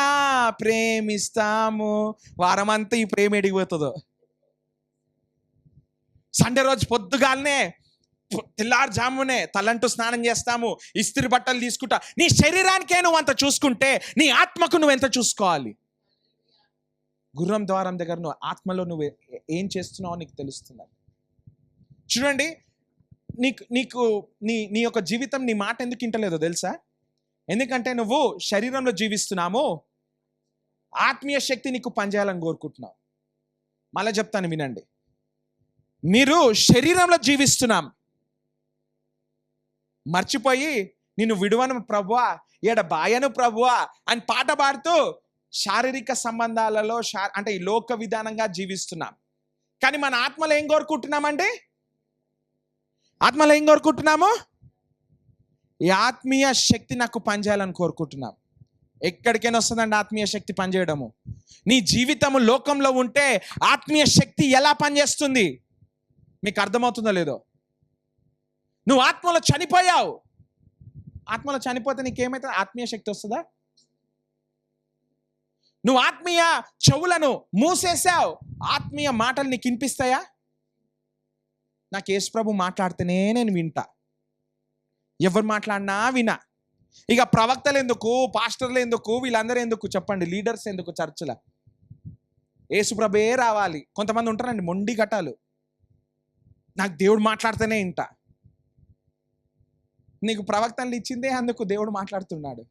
ప్రేమిస్తాము. వారమంతా ఈ ప్రేమ ఎడిగిపోతుందో. సండే రోజు పొద్దుగాలనే తెల్లారుజామునే తలంటూ స్నానం చేస్తాము, ఇస్త్రీ బట్టలు తీసుకుంటా. నీ శరీరానికే నువ్వు అంత చూసుకుంటే నీ ఆత్మకు నువ్వు ఎంత చూసుకోవాలి? గుర్రం ద్వారం దగ్గర నువ్వు ఆత్మలో నువ్వు ఏం చేస్తున్నావో నీకు తెలుస్తుంది. చూడండి, నీకు నీ యొక్క జీవితం నీ మాట ఎందుకు వింటలేదో తెలుసా? ఎందుకంటే నువ్వు శరీరంలో జీవిస్తున్నాము, ఆత్మీయ శక్తి నీకు పనిచేయాలని కోరుకుంటున్నావు. మళ్ళీ చెప్తాను వినండి. మీరు శరీరంలో జీవిస్తున్నాం, మర్చిపోయి నిన్ను విడువను ప్రభువా, ఎడబాయను ప్రభువా అని పాట పాడుతూ శారీరక సంబంధాలలో అంటే ఈ లోక విధానంగా జీవిస్తున్నాం. కానీ మన ఆత్మలో ఏం కోరుకుంటున్నామండి? ఆత్మలో ఏం కోరుకుంటున్నాము? ఈ ఆత్మీయ శక్తి నాకు పనిచేయాలని కోరుకుంటున్నాం. ఎక్కడికైనా వస్తుందండి ఆత్మీయ శక్తి పనిచేయడము. నీ జీవితము లోకంలో ఉంటే ఆత్మీయ శక్తి ఎలా పనిచేస్తుంది మీకు అర్థమవుతుందో లేదో? నువ్వు ఆత్మలో చనిపోయావు. ఆత్మలో చనిపోతే నీకేమైతే ఆత్మీయ శక్తి వస్తుందా? నువ్వు ఆత్మీయ చెవులను మూసేసావు, ఆత్మీయ మాటలు నీకు వినిపిస్తాయా? నాకు యేసుప్రభు మాట్లాడితేనే నేను వింటా, ఎవరు మాట్లాడినా వినా. ఇక ప్రవక్తలు ఎందుకు, పాస్టర్లు ఎందుకు, వీళ్ళందరూ ఎందుకు చెప్పండి? లీడర్స్ ఎందుకు చర్చిలో? యేసుప్రభే రావాలి. కొంతమంది ఉంటారండి మొండి ఘటాలు, నాకు దేవుడు మాట్లాడితేనే వింటా. నీకు ప్రవక్తలు ఇచ్చిందే అందుకు దేవుడు మాట్లాడుతున్నాడు.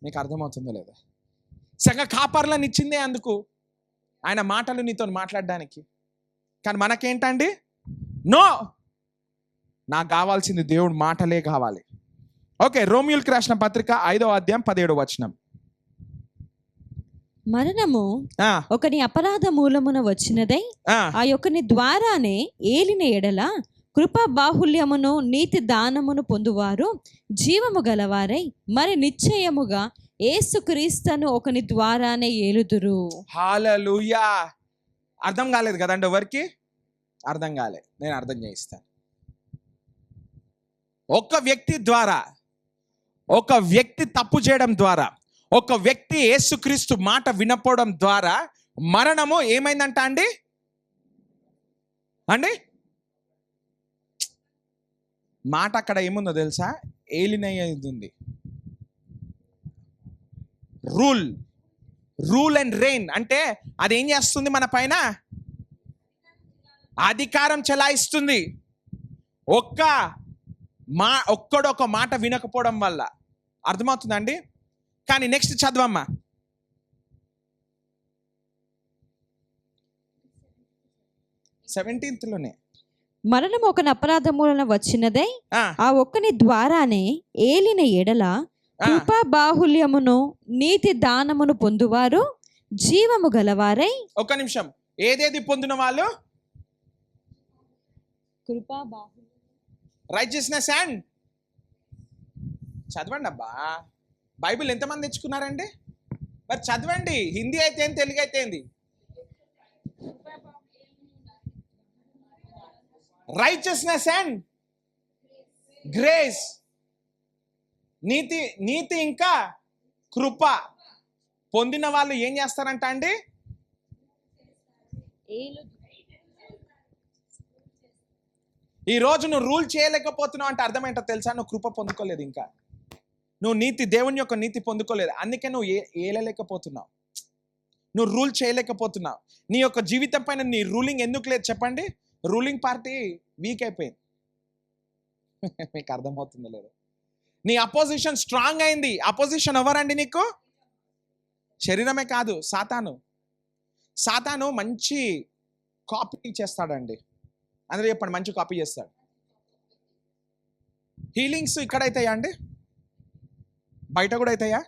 నీకు అర్థమవుతుందో లేదా? సంఘ కాపర్లను ఇచ్చిందే అందుకు, ఆయన మాటలు నీతో మాట్లాడడానికి. కానీ మనకేంటండి? నో, నాకు కావాల్సింది దేవుడు మాటలే కావాలి. ఓకే, రోమియోలకు రాసిన పత్రిక 5వ అధ్యాయం 17వ వచనం. మరణము ఒకని అపరాధ మూలమున వచ్చినదై ఆ యొక్కని ద్వారానే ఏలిన ఎడల కృపా బాహుల్యమును నీతి దానమును పొందువారు జీవము గలవారై మరి నిశ్చయముగా యేసుక్రీస్తును ఒకని ద్వారానే ఏలుదురు. హల్లెలూయా. అర్థం కాలేదు కదండి ఎవరికి? అర్థం కాలే, నేను అర్థం చేయిస్తాను. ఒక వ్యక్తి ద్వారా, ఒక వ్యక్తి తప్పు చేయడం ద్వారా, ఒక వ్యక్తి యేసుక్రీస్తు మాట వినపోవడం ద్వారా మరణము ఏమైందంట అండి? మాట అక్కడ ఏముందో తెలుసా? ఏలినయ్యేది ఉంది. రూల్ అండ్ రెయిన్ అంటే అదేం చేస్తుంది? మన పైన అధికారం చెలాయిస్తుంది. ఒక్కడొక మాట వినకపోవడం వల్ల. అర్థమవుతుందండి? కానీ నెక్స్ట్ చదవమ్మా. 17th మరణం ఒక అపరాధములన వచ్చినదై ఆ ఒక్కని ద్వారానే ఏలిన ఎడల కృపా బాహుల్యమును నీతి దానమును పొందువారు జీవము గలవారై. ఒక నిమిషం, ఏదేది పొందిన వాళ్ళు? కృపా బాహుల్యం, రైచియస్నెస్ అండ్. చదవండి అబ్బా, బైబిల్ ఎంతమంది తెచ్చుకున్నారండి? మరి చదవండి. హిందీ అయితే ఏంది, తెలుగు అయితే ఏంది? Righteousness and grace. నీతి ఇంకా కృప పొందిన వాళ్ళు ఏం చేస్తారంట అండి? ఈ రోజు నువ్వు రూల్ చేయలేకపోతున్నావు అంటే అర్థం ఏంటో తెలుసా? నువ్వు కృప పొందుకోలేదు, ఇంకా నువ్వు దేవుని యొక్క నీతి పొందుకోలేదు. అందుకే నువ్వు ఏలలేకపోతున్నావు, నువ్వు రూల్ చేయలేకపోతున్నావు. నీ యొక్క జీవితం పైన నీ రూలింగ్ ఎందుకు లేదు చెప్పండి? రూలింగ్ పార్టీ వీక్ అయిపోయింది. మీకు అర్థమవుతుందో లేదు? నీ అపోజిషన్ స్ట్రాంగ్ అయింది. అపోజిషన్ ఎవరండి నీకు? శరీరమే కాదు, సాతాను. సాతాను మంచి కాపీ చేస్తాడండి. అందరూ చెప్పండి, మంచి కాపీ చేస్తాడు. హీలింగ్స్ ఇక్కడ అవుతాయా అండి? బయట కూడా అవుతాయా?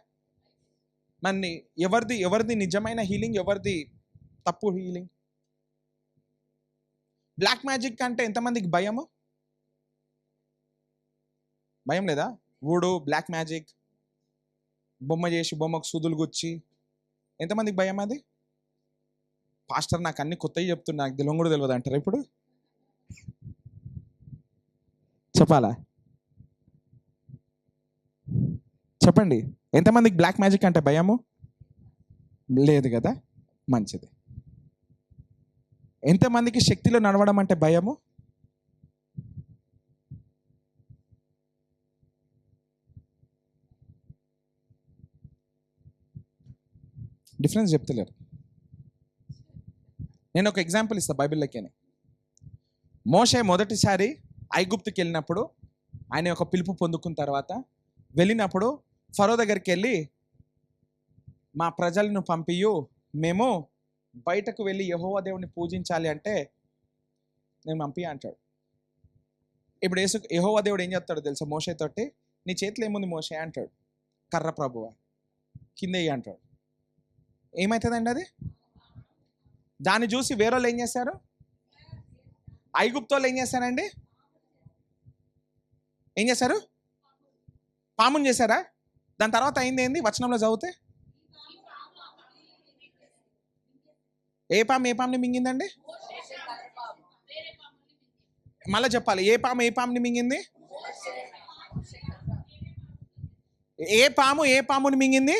మరి ఎవరిది నిజమైన హీలింగ్, ఎవరిది తప్పు హీలింగ్? బ్లాక్ మ్యాజిక్ అంటే ఎంతమందికి భయము? భయం లేదా? వూడు, బ్లాక్ మ్యాజిక్, బొమ్మ చేసి బొమ్మకు సూదులు గుచ్చి, ఎంతమందికి భయం అది? పాస్టర్ నాకు అన్ని కొత్తవి చెప్తున్నా, నాకు తెలియదు కూడా తెలియదు అంటారా ఇప్పుడు? చెప్పాలా? చెప్పండి, ఎంతమందికి బ్లాక్ మ్యాజిక్ అంటే భయము? లేదు కదా, మంచిది. ఎంతమందికి శక్తిలో నడవడం అంటే భయము? డిఫరెన్స్ చెప్తలేరు. నేను ఒక ఎగ్జాంపుల్ ఇస్తాను బైబిల్లోకి. మోషే మొదటిసారి ఐగుప్తుకి వెళ్ళినప్పుడు, ఆయన ఒక పిలుపు పొందుకున్న తర్వాత వెళ్ళినప్పుడు ఫరో దగ్గరికి వెళ్ళి, మా ప్రజలను పంపియు, మేము బయటకు వెళ్ళి యెహోవా దేవుని పూజించాలి అంటే నేను పంపి అంటాడు. ఇప్పుడు యెహోవా దేవుడు ఏం చెప్తాడో తెలుసా మోషే తోటి? నీ చేతిలో ఏముంది మోషే అంటాడు. కర్ర ప్రభువా, కింద వెయ్యి అంటాడు. ఏమవుతుందండి అది? దాన్ని చూసి వేరేళ్ళు ఏం చేశారు? ఐగుప్తోళ్ళు ఏం చేశారండి? ఏం చేశారు? పాముని చేశారా? దాని తర్వాత అయింది ఏంది? వచనంలో చదివితే ఏ పాముని మింగిందండి? మళ్ళీ చెప్పాలి, ఏ పాముని మింగింది? ఏ పాముని మింగింది?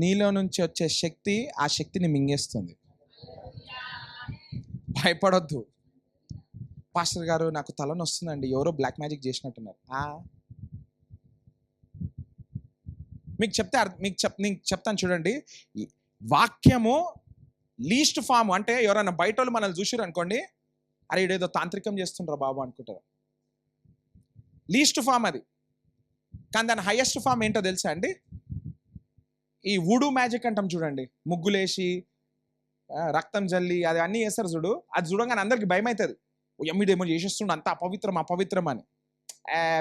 నీలో నుంచి వచ్చే శక్తి ఆ శక్తిని మింగేస్తుంది. భయపడొద్దు. పాస్టర్ గారు నాకు తలనొస్తుందండి, ఎవరో బ్లాక్ మ్యాజిక్ చేసినట్టున్నారు. నేను చెప్తాను చూడండి. వాక్యము లీస్ట్ ఫామ్ అంటే ఎవరైనా బయట వాళ్ళు మనల్ని చూసారు అనుకోండి, అరే ఇడేదో తాంత్రికం చేస్తుండ్రా బాబు అనుకుంటారు. లీస్ట్ ఫామ్ అది. కానీ దాని హైయెస్ట్ ఫామ్ ఏంటో తెలుసా అండి? ఈ వూడు మ్యాజిక్ అంటాం చూడండి, ముగ్గులేసి రక్తం జల్లి అది అన్నీ చేస్తారు చూడు. అది చూడగానే అందరికి భయం అవుతుంది, ఎమ్మిడేమో చేసేస్తుండ, అంత అపవిత్రం అని.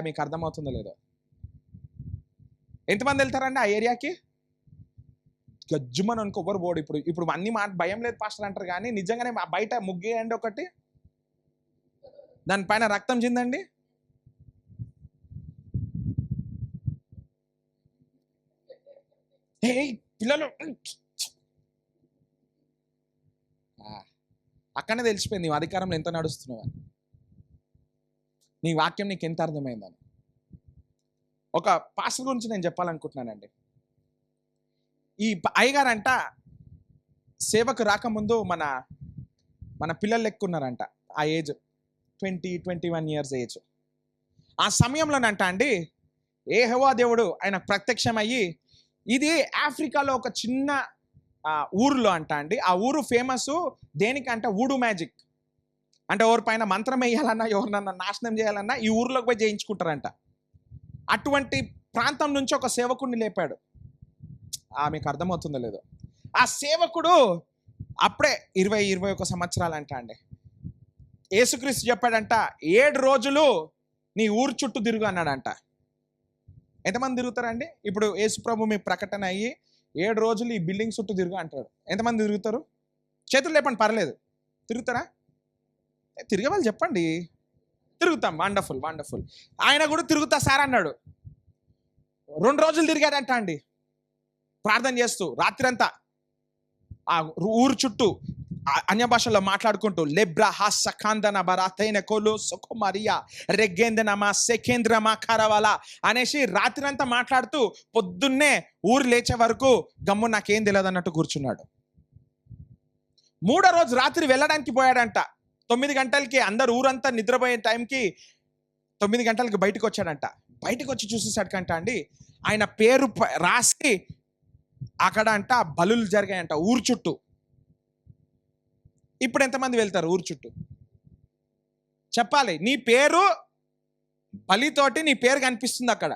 మీకు అర్థమవుతుందో లేదో? ఎంతమంది వెళ్తారండి ఆ ఏరియాకి? గజ్జుమని అనుకో, ఎవరు పోడు. ఇప్పుడు అన్ని మాట భయం లేదు పాస్టర్ అంటారు, కానీ నిజంగానే బయట ముగ్గేయండి ఒకటి, దానిపైన రక్తం చిందండి, పిల్లలు అక్కడనే తెలిసిపోయింది నీ అధికారంలో ఎంత నడుస్తున్నావు అని. నీ వాక్యం నీకు ఎంత అర్థమైందని. ఒక పాస్టర్ గురించి నేను చెప్పాలనుకుంటున్నానండి. ఈ అయ్యగారంట సేవకు రాకముందు మన పిల్లలు లెక్కున్నారంట. ఆ ఏజ్ 20-21 years ఏజ్. ఆ సమయంలోనంట అండి యెహోవా దేవుడు ఆయన ప్రత్యక్షమయ్యి, ఇది ఆఫ్రికాలో ఒక చిన్న ఊరులో అంట అండి. ఆ ఊరు ఫేమస్ దేనికంట? వూడు మ్యాజిక్. అంటే ఎవరిపైన మంత్రం వేయాలన్నా, ఎవరినన్నా నాశనం చేయాలన్నా ఈ ఊర్లోకి పోయి చేయించుకుంటారంట. అటువంటి ప్రాంతం నుంచి ఒక సేవకుడిని లేపాడు. మీకు అర్థమవుతుందో లేదో? ఆ సేవకుడు అప్పుడే 20-21 సంవత్సరాలంట అండి. యేసుక్రీస్తు చెప్పాడంట, 7 రోజులు నీ ఊరు చుట్టూ తిరుగు అన్నాడంట. ఎంతమంది తిరుగుతారండి? ఇప్పుడు యేసుప్రభు మీ ప్రకటన అయ్యి 7 రోజులు ఈ బిల్డింగ్ చుట్టూ తిరుగు అంటాడు. ఎంతమంది తిరుగుతారు? చేతులు లేపండి, పర్లేదు. తిరుగుతారా? తిరిగే వాళ్ళు చెప్పండి. తిరుగుతాం. వండర్ఫుల్. ఆయన కూడా తిరుగుతా సార్ అన్నాడు. 2 రోజులు తిరిగాడంట అండి, ప్రార్థన చేస్తూ రాత్రంతా ఆ ఊరు చుట్టూ అన్య భాషల్లో మాట్లాడుకుంటూ, లెబ్రా హాసకాందన బరాతైన కోలు సొకుమరియా రెగ్గేందనమా సెకేంద్రమా కరవాలా అనేసి రాత్రంతా మాట్లాడుతూ పొద్దున్నే ఊరు లేచే వరకు గమ్ము నాకేం తెలియదు అన్నట్టు కూర్చున్నాడు. 3వ రోజు రాత్రి వెళ్ళడానికి పోయాడంట. 9 గంటలకి అందరు ఊరంతా నిద్రపోయే టైంకి 9 గంటలకి బయటకు వచ్చాడంట. బయటకు వచ్చి చూసేసరికంట అండి ఆయన పేరు రాసి అక్కడ అంట బలులు జరిగాయంట ఊరు చుట్టూ. ఇప్పుడు ఎంతమంది వెళ్తారు ఊరు చుట్టూ? చెప్పాలి. నీ పేరు బలితోటి నీ పేరు కనిపిస్తుంది అక్కడ.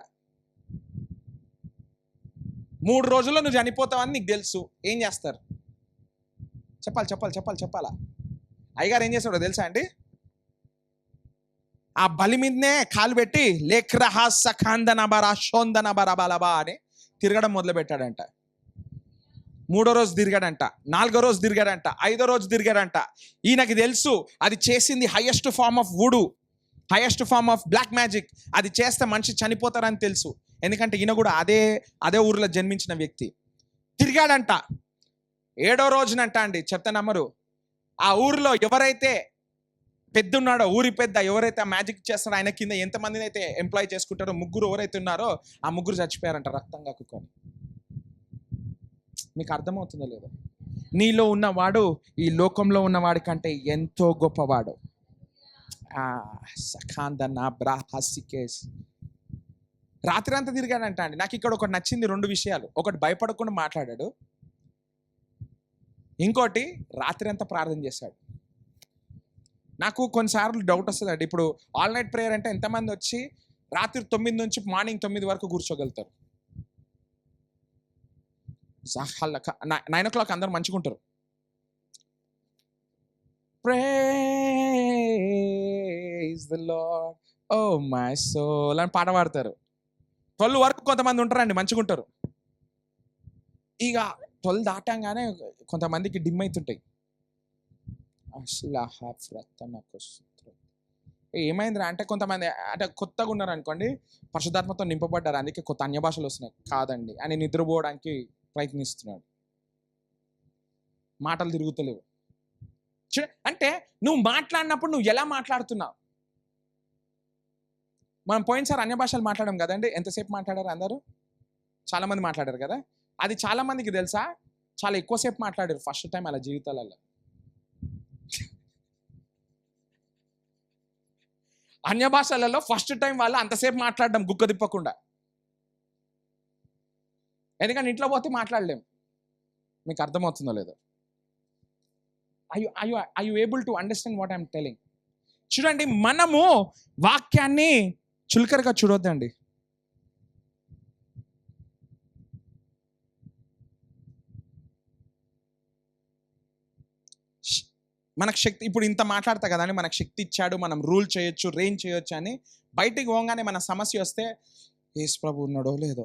3 రోజుల్లో నువ్వు చనిపోతావని నీకు తెలుసు. ఏం చేస్తారు? చెప్పాలా? అయ్యగారు ఏం చేస్తాడో తెలుసా అండి? ఆ బలి మీదనే కాలు పెట్టి లేక్రహా సఖాందనబరా షోందనబరబలబా అని తిరగడం మొదలు పెట్టాడంట. 3వ రోజు తిరిగాడంట, 4వ రోజు తిరిగాడంట, 5వ రోజు తిరిగాడంట. ఈయనకి తెలుసు అది చేసింది highest form of voodoo, highest form of black magic. అది చేస్తే మనిషి చనిపోతారని తెలుసు. ఎందుకంటే ఈయన కూడా అదే ఊరిలో జన్మించిన వ్యక్తి. తిరిగాడంట. 7వ రోజునంట అండి, చెప్తే నమ్మరు, ఆ ఊరిలో ఎవరైతే పెద్ద ఉన్నాడో, ఊరి పెద్ద ఎవరైతే ఆ మ్యాజిక్ చేస్తారో ఆయన కింద ఎంతమందిని అయితే ఎంప్లాయ్ చేసుకుంటారో, 3 ఎవరైతే ఉన్నారో ఆ 3 చచ్చిపోయారంట రక్తం కక్కుకొని. మీకు అర్థమవుతుందో లేదో? నీలో ఉన్నవాడు ఈ లోకంలో ఉన్నవాడి కంటే ఎంతో గొప్పవాడు. రాత్రి అంతా తిరిగాడంట అండి. నాకు ఇక్కడ ఒకటి నచ్చింది, 2 విషయాలు. ఒకటి భయపడకుండా మాట్లాడాడు, ఇంకోటి రాత్రి అంతా ప్రార్థన చేశాడు. నాకు కొన్నిసార్లు డౌట్ వస్తుందండి. ఇప్పుడు ఆల్ నైట్ ప్రేయర్ అంటే ఎంతమంది వచ్చి రాత్రి 9 నుంచి మార్నింగ్ 9 వరకు కూర్చోగలుగుతారు? 9 o'clock అందరూ మంచిగా ఉంటారు. Praise the Lord O my soul అని పాట పాడతారు. 12 వరకు కొంతమంది ఉంటారండి, మంచిగా ఉంటారు. ఇక 12 దాటంగానే కొంతమందికి డిమ్ అవుతుంటాయి. ఏమైందిరా అంటే కొంతమంది అంటే కొత్తగా ఉన్నారు అనుకోండి, పరిశుద్ధాత్మతో నింపబడ్డారు, అందుకే కొత్త అన్య భాషలు వస్తున్నాయి. కాదండి, అని నిద్రపోవడానికి ప్రయత్నిస్తున్నాడు. మాటలు తిరుగుతలేవు. అంటే నువ్వు మాట్లాడినప్పుడు నువ్వు ఎలా మాట్లాడుతున్నావు? మనం పోయినసారి అన్య భాషలు మాట్లాడాం కదండి. ఎంతసేపు మాట్లాడారు? అందరూ చాలా మంది మాట్లాడారు కదా. అది చాలా మందికి తెలుసా, చాలా ఎక్కువసేపు మాట్లాడారు ఫస్ట్ టైం అలా జీవితాలలో. అన్య భాషలలో ఫస్ట్ టైం వాళ్ళు అంతసేపు మాట్లాడడం గుక్క తిప్పకుండా. ఎందుకంటే ఇంట్లో పోతే మాట్లాడలేం. మీకు అర్థమవుతుందో లేదో? I you able to understand what I'm telling? చూడండి, మనము వాక్యాన్ని చులకరగా చూడొద్దండి. మనకు శక్తి, ఇప్పుడు ఇంత మాట్లాడతా కదండి, మనకు శక్తి ఇచ్చాడు, మనం రూల్ చేయొచ్చు, రెయిన్ చేయొచ్చు అని. బయటికి పోగానే మన సమస్య వస్తే యేసు ప్రభు ఉన్నాడో లేదో,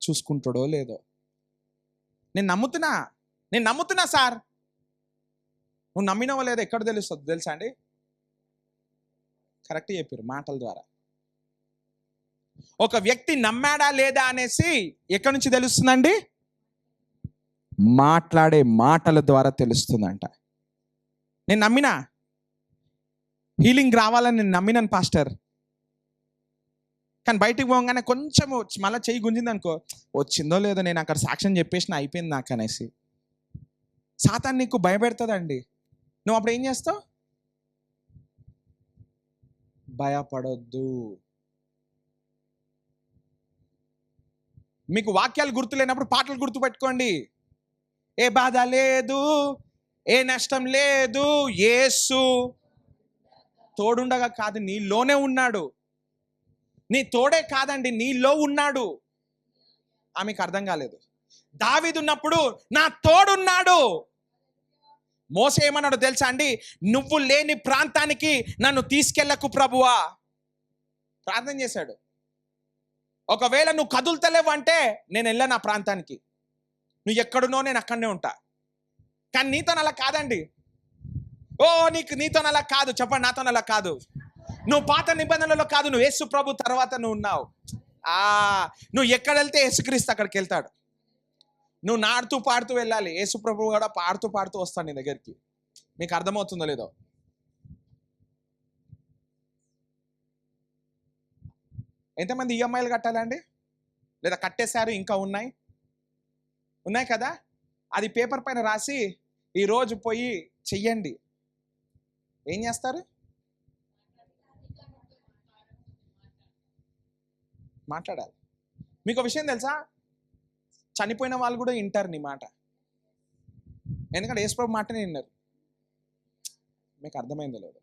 చూసుకుంటాడో లేదో. నేను నమ్ముతున్నా సార్. నువ్వు నమ్మినవో లేదో ఎక్కడ తెలుస్తుంది తెలుసా అండి? కరెక్ట్ చెప్పారు, మాటల ద్వారా. ఒక వ్యక్తి నమ్మాడా లేదా అనేసి ఎక్కడి నుంచి తెలుస్తుందండి? మాట్లాడే మాటల ద్వారా తెలుస్తుందంట. నేను నమ్మినా, హీలింగ్ రావాలని నేను నమ్మినాను పాస్టర్, కానీ బయటికి పోగానే కొంచెం మళ్ళీ చెయ్యి గుంజింది అనుకో, వచ్చిందో లేదో, నేను అక్కడ సాక్ష్యం చెప్పేసిన అయిపోయింది నాకు అనేసి. సాతాను నీకు భయపెడుతుందండి. నువ్వు అప్పుడు ఏం చేస్తావు? భయపడొద్దు. మీకు వాక్యాలు గుర్తు లేనప్పుడు పాటలు గుర్తు పెట్టుకోండి. ఏ బాధ లేదు, ఏ నష్టం లేదు, యేసు తోడుండగా కాదు, నీలోనే ఉన్నాడు. నీ తోడే కాదండి, నీలో ఉన్నాడు. ఆమెకు అర్థం కాలేదు. దావీదు ఉన్నప్పుడు నా తోడున్నాడు. మోసే ఏమన్నాడు తెలుసా అండి? నువ్వు లేని ప్రాంతానికి నన్ను తీసుకెళ్ళకు ప్రభువా. ప్రార్థన చేశాడు. ఒకవేళ నువ్వు కదులుతలేవు అంటే నేను వెళ్ళాను ఆ ప్రాంతానికి, నువ్వు ఎక్కడున్నో నేను అక్కడనే ఉంటా. కానీ నీతో అలా కాదండి. నీతో అలా కాదు. చెప్పండి, నాతో అలా కాదు. నువ్వు పాత నిబంధనలో కాదు, నువ్వు యేసు ప్రభు తర్వాత నువ్వు ఉన్నావు. నువ్వు ఎక్కడ వెళ్తే యేసుక్రీస్తు అక్కడికి వెళ్తాడు. నువ్వు నాడుతూ పాడుతూ వెళ్ళాలి, యేసు ప్రభు కూడా పాడుతూ పాడుతూ వస్తాడు నీ దగ్గరికి. మీకు అర్థమవుతుందో లేదో? ఎంతమంది ఈఎంఐలు కట్టాలండి? లేదా కట్టేశారు, ఇంకా ఉన్నాయి కదా? అది పేపర్ పైన రాసి ఈరోజు పోయి చెయ్యండి. ఏం చేస్తారు? మాట్లాడాలి. మీకు విషయం తెలుసా? చనిపోయిన వాళ్ళు కూడా వింటారు నీ మాట. ఎందుకంటే యేసు ప్రభు మాటనే విన్నారు. మీకు అర్థమైందో లేదు?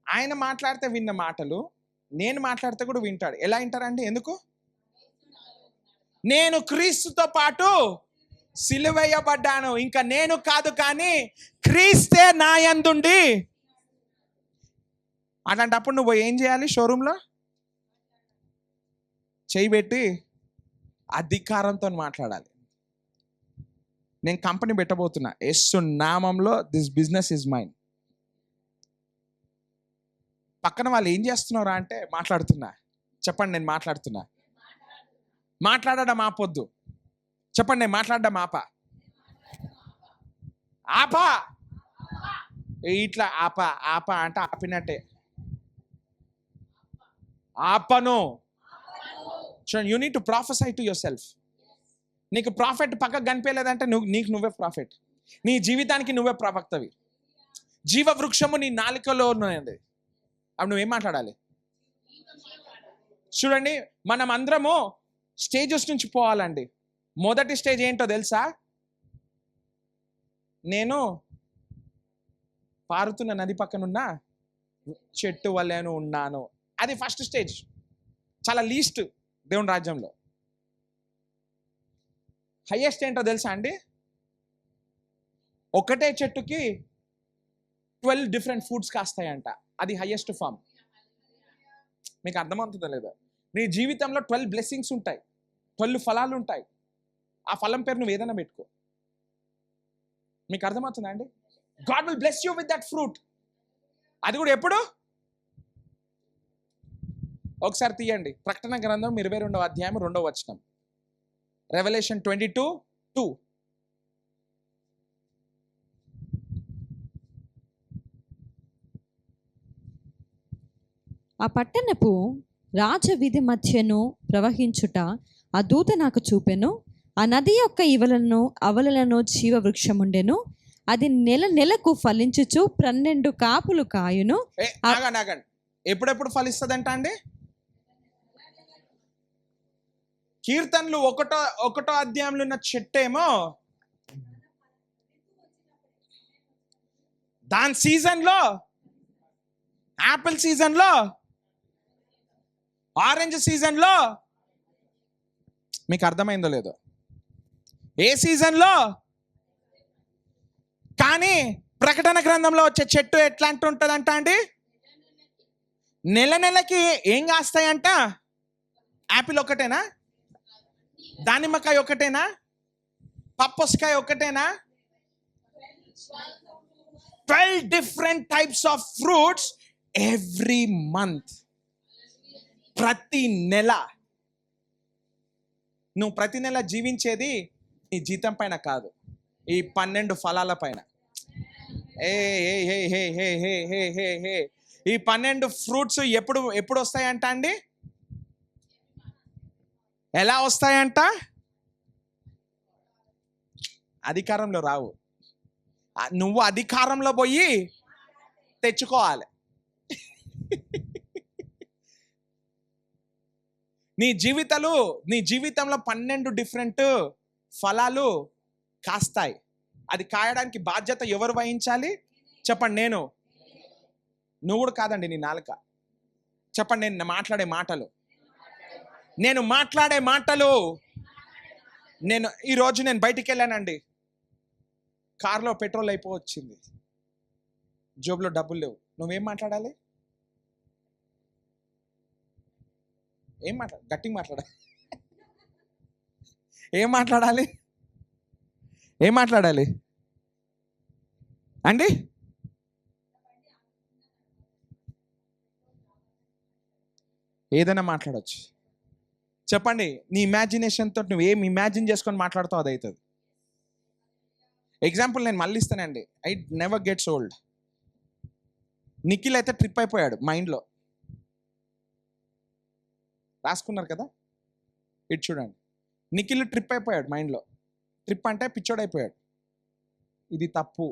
ఆయన మాట్లాడితే విన్న మాటలు నేను మాట్లాడితే కూడా వింటాడు. ఎలా వింటారండి? ఎందుకు? నేను క్రీస్తుతో పాటు సిలువేయబడ్డాను, ఇంకా నేను కాదు కానీ క్రీస్తే నా యందుండి. అట్లాంటప్పుడు నువ్వు ఏం చేయాలి? షోరూంలో చేయి పెట్టి అధికారంతో మాట్లాడాలి. నేను కంపెనీ పెట్టబోతున్నా, యేసు నామంలో దిస్ బిజినెస్ ఇస్ మైన్. పక్కన వాళ్ళు ఏం చేస్తున్నారా అంటే మాట్లాడుతున్నా. చెప్పండి, నేను మాట్లాడుతున్నా. మాట్లాడడం ఆపొద్దు. చెప్పండి, నేను మాట్లాడడం ఆపా. ఇట్లా ఆపా అంటే ఆపినట్టే. ఆపను. You need to prophesy to yourself. నీకు ప్రాఫిట్ పక్కకు కనిపించలేదంటే నీకు నువ్వే ప్రాఫిట్. నీ జీవితానికి నువ్వే ప్రవక్తవి. జీవ వృక్షము నీ నాలుకలో ఉన్నది. అప్పుడు నువ్వేం మాట్లాడాలి? చూడండి, మనం అందరము స్టేజెస్ నుంచి పోవాలండి. మొదటి స్టేజ్ ఏంటో తెలుసా? నేను పారుతున్న నది పక్కనున్న చెట్టు వలెను ఉన్నాను. అది ఫస్ట్ స్టేజ్, చాలా లీస్ట్ దేవుని రాజ్యంలో. హైయెస్ట్ ఏంటో తెలుసా అండి? ఒకటే చెట్టుకి 12 డిఫరెంట్ ఫుడ్స్ కాస్తాయంట. అది హైయెస్ట్ ఫామ్. మీకు అర్థమవుతుందా లేదా? నీ జీవితంలో 12 బ్లెస్సింగ్స్ ఉంటాయి, 12 ఫలాలు ఉంటాయి. ఆ ఫలం పేరు నువ్వు ఏదైనా పెట్టుకో. మీకు అర్థమవుతుందా అండి? God will bless you with that fruit. అది కూడా ఎప్పుడు? ఒకసారి తీయండి ప్రకటన గ్రంథం 22వ అధ్యాయం 2వ వచనం. రెవల్యూషన్ 22:2. ఆ పట్టణపు రాజవీధి మధ్యను ప్రవహించుట ఆ దూత నాకు చూపెను. ఆ నది యొక్క అవలలను జీవ వృక్షముండెను. అది నెలకు ఫలించుచు 12 కాపులు కాయును. ఆగండి. ఎప్పుడెప్పుడు ఫలిస్తుందంట అండి? కీర్తనలు 1వ అధ్యాయంలో ఉన్న చెట్టేమో దాని సీజన్లో, యాపిల్ సీజన్లో, ఆరెంజ్ సీజన్లో, మీకు అర్థమైందో లేదో, ఏ సీజన్లో కానీ ప్రకటన గ్రంథంలో వచ్చే చెట్టు ఎట్లాంటి ఉంటుందంట అండి? నెలకి ఏం కాస్తాయంట? యాపిల్ ఒకటేనా? దానిమ్మకాయ ఒకటేనా? పప్పొస్కాయ ఒకటేనా? 12 different types of fruits every month. ప్రతి నెల. నువ్వు ప్రతి నెల జీవించేది నీ జీతం పైన కాదు, ఈ 12 ఫలాల పైన. ఈ 12 ఫ్రూట్స్ ఎప్పుడు వస్తాయంట అండి? ఎలా వస్తాయంట? అధికారంలో రావు. నువ్వు అధికారంలో పోయి తెచ్చుకోవాలి. నీ జీవితంలో 12 డిఫరెంట్ ఫలాలు కాస్తాయి. అది కాయడానికి బాధ్యత ఎవరు వహించాలి? చెప్పండి. నువ్వు కూడా కాదండి, నీ నాలుక. చెప్పండి, నేను మాట్లాడే మాటలు. ఈరోజు నేను బయటికి వెళ్ళానండి, కార్లో పెట్రోల్ అయిపోవచ్చింది, జోబులో డబ్బులు లేవు. నువ్వేం మాట్లాడాలి? గట్టిగా మాట్లాడాలి. ఏం మాట్లాడాలి అండి? ఏదైనా మాట్లాడచ్చు. చెప్పండి, నీ ఇమాజినేషన్తో నువ్వు ఏం ఇమాజిన్ చేసుకొని మాట్లాడుతావు అది అవుతుంది. ఎగ్జాంపుల్ నేను మళ్ళీ ఇస్తానండి. I never gets old. Nikhil అయితే ట్రిప్ అయిపోయాడు మైండ్లో. రాసుకున్నారు కదా, ఇటు చూడండి. నిఖిల్ ట్రిప్ అయిపోయాడు మైండ్లో. ట్రిప్ అంటే పిచ్చోడైపోయాడు. ఇది తప్పు,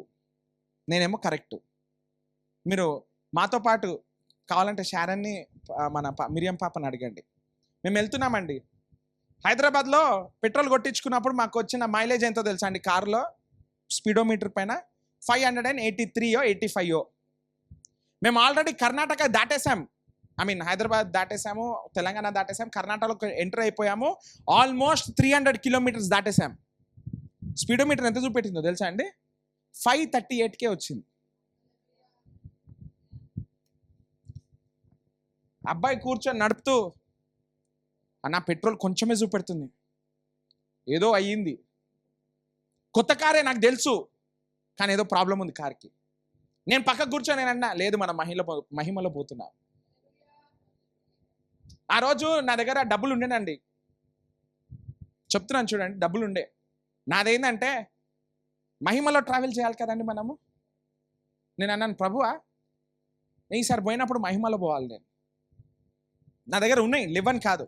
నేనేమో కరెక్ట్. మీరు మాతో పాటు కావాలంటే శారన్ని, మన మిరియం పాపని అడగండి. మేము వెళ్తున్నామండి, హైదరాబాద్లో పెట్రోల్ కొట్టించుకున్నప్పుడు మాకు వచ్చిన మైలేజ్ ఎంతో తెలుసా అండి? కారులో స్పీడోమీటర్ పైన 583 85. మేము ఆల్రెడీ కర్ణాటక దాటేసాం. హైదరాబాద్ దాటేసాము, తెలంగాణ దాటేసాం, కర్ణాటకలో ఎంటర్ అయిపోయాము. Almost 300 kilometres దాటేసాం. స్పీడోమీటర్ ఎంత చూపెట్టిందో తెలుసా అండి? 538కే వచ్చింది. అబ్బాయి కూర్చొని నడుపుతూ, అన్న పెట్రోల్ కొంచెమే చూపెడుతుంది, ఏదో అయ్యింది, కొత్త కారే నాకు తెలుసు, కానీ ఏదో ప్రాబ్లం ఉంది కార్కి. నేను పక్కకు కూర్చొని నేను అన్నా, లేదు మన మహిమలో పోతున్నా. ఆ రోజు నా దగ్గర డబ్బులు ఉండేనండి, చెప్తున్నాను చూడండి, డబ్బులు ఉండే. నాదేంటంటే మహిమలో ట్రావెల్ చేయాలి కదండి మనము. నేను అన్నాను, ప్రభువా ఈసారి పోయినప్పుడు మహిమలో పోవాలి నేను. నా దగ్గర ఉన్నాయి, లేవని కాదు.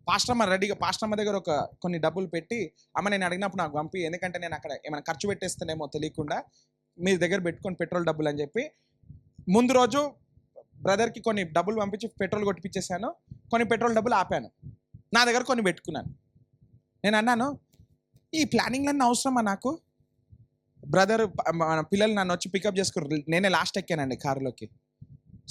పాస్టమ్మ రెడీగా, పాస్టమ్మ దగ్గర కొన్ని డబ్బులు పెట్టి, అమ్మ నేను అడిగినప్పుడు నాకు పంపి, ఎందుకంటే నేను అక్కడ ఏమైనా ఖర్చు పెట్టేస్తానేమో తెలియకుండా, మీ దగ్గర పెట్టుకొని పెట్రోల్ డబ్బులు అని చెప్పి ముందు రోజు బ్రదర్కి కొన్ని డబ్బులు పంపించి పెట్రోల్ కొట్టిపించేసాను. కొన్ని పెట్రోల్ డబ్బులు ఆపాను, నా దగ్గర కొన్ని పెట్టుకున్నాను. నేను అన్నాను, ఈ ప్లానింగ్లన్నీ అవసరమా నాకు? బ్రదర్ మన పిల్లలు నన్ను వచ్చి పికప్ చేసుకున్నారు. నేనే లాస్ట్ ఎక్కానండి కారులోకి.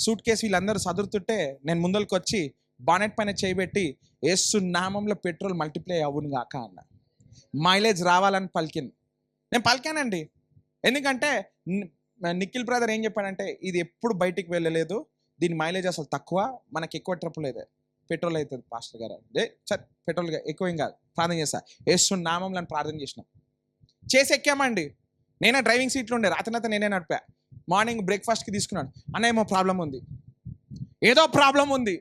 సూట్ కేసు వీళ్ళందరూ సదురుతుంటే నేను ముందరికి వచ్చి బానెట్ పైన చేయబెట్టి, యేసు నామంలో పెట్రోల్ మల్టిప్లై అవును గాక అన్న. మైలేజ్ రావాలని నేను పలికానండి. ఎందుకంటే నిఖిల్ బ్రదర్ ఏం చెప్పాడంటే, ఇది ఎప్పుడు బయటికి వెళ్ళలేదు, దీని మైలేజ్ అసలు తక్కువ, మనకి ఎక్కువ ట్రిప్పులు అయితే పెట్రోల్ అవుతుంది పాస్టర్ గారు. పెట్రోల్ ఎక్కువ ఏం కాదు, ప్రార్థన చేస్తా, యేసు నామంలో ప్రార్థన చేసినాం, చేసి ఎక్కామండి. నేనే డ్రైవింగ్ సీట్లో ఉండే, రాత్రి నేనే నడిపా. మార్నింగ్ బ్రేక్ఫాస్ట్కి తీసుకున్నాను. అన్న ఏమో ప్రాబ్లం ఉంది, ఏదో ప్రాబ్లం ఉంది.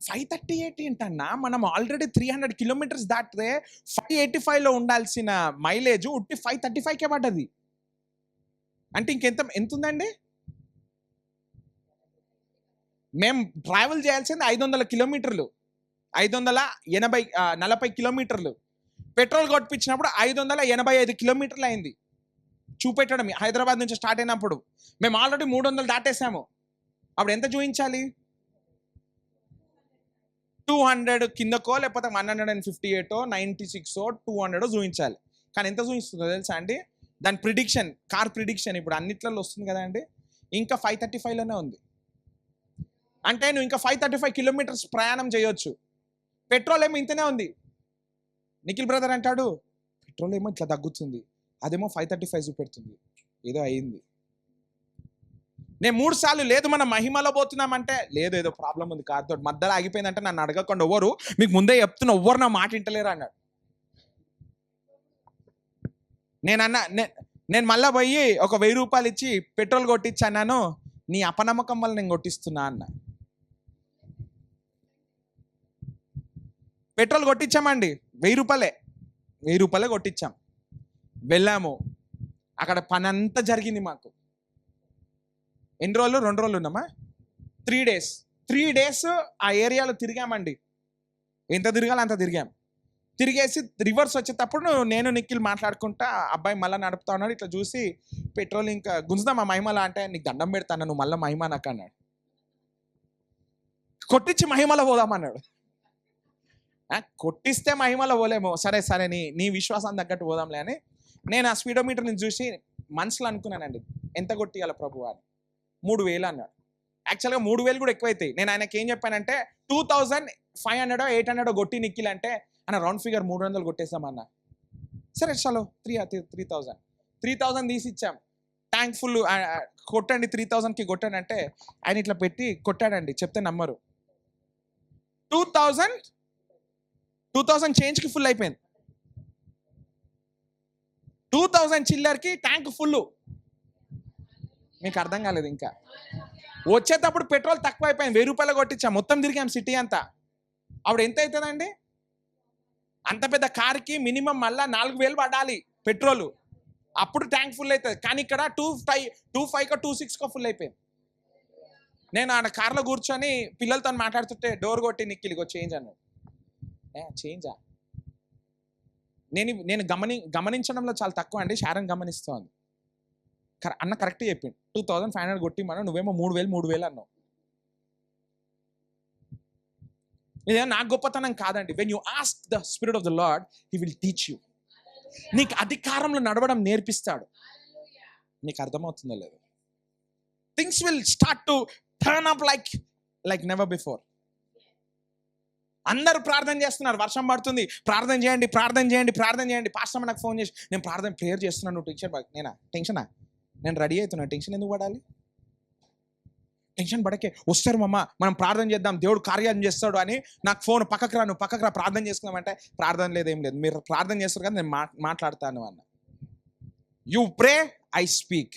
538 ఏంటన్నా, మనం ఆల్రెడీ 300 కిలోమీటర్స్ దాటితే 585లో ఉండాల్సిన మైలేజ్ ఉట్టి 535కే పడ్డది. అంటే ఎంత ఉందండి? మేము ట్రావెల్ చేయాల్సింది 500 కిలోమీటర్లు, 540 కిలోమీటర్లు. పెట్రోల్ కొట్టించినప్పుడు 585 కిలోమీటర్లు అయింది చూపెట్టడం. హైదరాబాద్ నుంచి స్టార్ట్ అయినప్పుడు మేము ఆల్రెడీ 300 దాటేసాము. అప్పుడు ఎంత చూపించాలి? 200 కిందకో, లేకపోతే 158 96 200 చూపించాలి. కానీ ఎంత చూపిస్తుందో తెలుసా అండి? దాని ప్రిడిక్షన్, కార్ ప్రిడిక్షన్ ఇప్పుడు అన్నిట్లలో వస్తుంది కదా అండి, ఇంకా 535లోనే ఉంది. అంటే నువ్వు ఇంకా 535 కిలోమీటర్స్ ప్రయాణం చేయొచ్చు. పెట్రోల్ ఏమో ఇంతనే ఉంది. నిఖిల్ బ్రదర్ అంటాడు, పెట్రోల్ ఏమో ఇట్లా తగ్గుతుంది, అదేమో 535 చూపెడుతుంది, ఏదో అయింది. నేను 3 సార్లు లేదు మనం మహిమలో పోతున్నామంటే, లేదు ఏదో ప్రాబ్లం ఉంది కారుతో, మధ్యలో ఆగిపోయిందంటే నన్ను అడగకుండా ఎవ్వరు, మీకు ముందే చెప్తున్నా, ఎవ్వరు నా మాట వింటలేరు అన్నాడు. నేను మళ్ళీ పోయి ఒక 1000 రూపాయలు ఇచ్చి పెట్రోల్ కొట్టించాను, నీ అపనమ్మకం వల్ల నేను కొట్టిస్తున్నా అన్న. పెట్రోల్ కొట్టించామండి, 1000 రూపాయలే కొట్టించాం. వెళ్ళాము, అక్కడ పని అంతా జరిగింది మాకు. ఎన్ని రోజులు? 2 రోజులు ఉన్నామా? 3 డేస్ ఆ ఏరియాలో తిరిగామండి. ఎంత తిరగాలో అంత తిరిగాం. తిరిగేసి రివర్స్ వచ్చేటప్పుడు నేను నిఖిల్ మాట్లాడుకుంటా, అబ్బాయి మళ్ళీ నడుపుతా ఉన్నాడు. ఇట్లా చూసి, పెట్రోల్ ఇంకా గుంజుదాం మా మహిమలో అంటే, నీకు దండం పెడతాను నువ్వు మళ్ళీ మహిమ నాకు అన్నాడు. కొట్టించి మహిమలో పోదామన్నాడు. కొట్టిస్తే మహిమలో పోలేము, సరే నీ విశ్వాసం తగ్గట్టు పోదాంలే అని నేను ఆ స్పీడోమీటర్ని చూసి మనసులో అనుకున్నానండి, ఎంత కొట్టియాలి ప్రభు అని. 3000 అన్నాడు. యాక్చువల్గా 3000 కూడా ఎక్కువైతాయి. నేను ఆయనకి ఏం చెప్పానంటే 2500 800 కొట్టి నిఖిల్ అంటే, అన్న రౌండ్ ఫిగర్ 300 కొట్టేసామన్నా. సరే చలో 3000 తీసి ఇచ్చాం. ట్యాంక్ ఫుల్ కొట్టండి, 3000కి కొట్టండి అంటే ఆయన ఇట్లా పెట్టి కొట్టాడండి, చెప్తే నమ్మరు. 2000 చేంజ్కి ఫుల్ అయిపోయింది. 2000 చిల్లర్కి ట్యాంక్ ఫుల్. మీకు అర్థం కాలేదు ఇంకా. వచ్చేటప్పుడు పెట్రోల్ తక్కువ అయిపోయింది, 1000 రూపాయలు కొట్టించాం, మొత్తం తిరిగాం సిటీ అంతా. అప్పుడు ఎంత అవుతుందండి? అంత పెద్ద కార్కి మినిమం మళ్ళీ 4000 పడాలి పెట్రోల్, అప్పుడు ట్యాంక్ ఫుల్ అవుతుంది. కానీ ఇక్కడ 25 26 ఫుల్ అయిపోయింది. నేను ఆ కార్లో కూర్చొని పిల్లలతో మాట్లాడుతుంటే డోర్ కొట్టి నిఖిల్కి చేంజ్ అన్నాడు. చేంజా? నేను గమనించడంలో చాలా తక్కువ అండి, శారం గమనిస్తోంది. అన్న కరెక్ట్ చెప్పిండు, 2500 కొట్టి మనం, నువ్వేమో 3000 అన్నావు. ఇదే నా గొప్పతనం కాదండి. When you ask the spirit of the lord, he will teach you. నీకు అధికారంలో నడవడం నేర్పిస్తాడు. మీకు అర్థమవుతుందో లేదు? Things will start to turn up like never before. అందరూ ప్రార్థన చేస్తున్నారు, వర్షం పడుతుంది, ప్రార్థన చేయండి, ప్రార్థన చేయండి, ప్రార్థన చేయండి. పాస్టర్ నాకు ఫోన్ చేసి, నేను ప్రేయర్ చేస్తున్నాను, నువ్వు టెన్షనా? నేను రెడీ అవుతున్నా, టెన్షన్ ఎందుకు పడాలి? టెన్షన్ పడకే, వస్తారు మమ్మ, మనం ప్రార్థన చేద్దాం, దేవుడు కార్యం చేస్తాడు అని నాకు ఫోన్, పక్కకు రా, నువ్వు పక్కకు రా, ప్రార్థన చేసుకుందామంటే ప్రార్థన లేదు, ఏం లేదు, మీరు ప్రార్థన చేస్తారు కదా, నేను మాట్లాడతాను అన్న. You pray, I speak.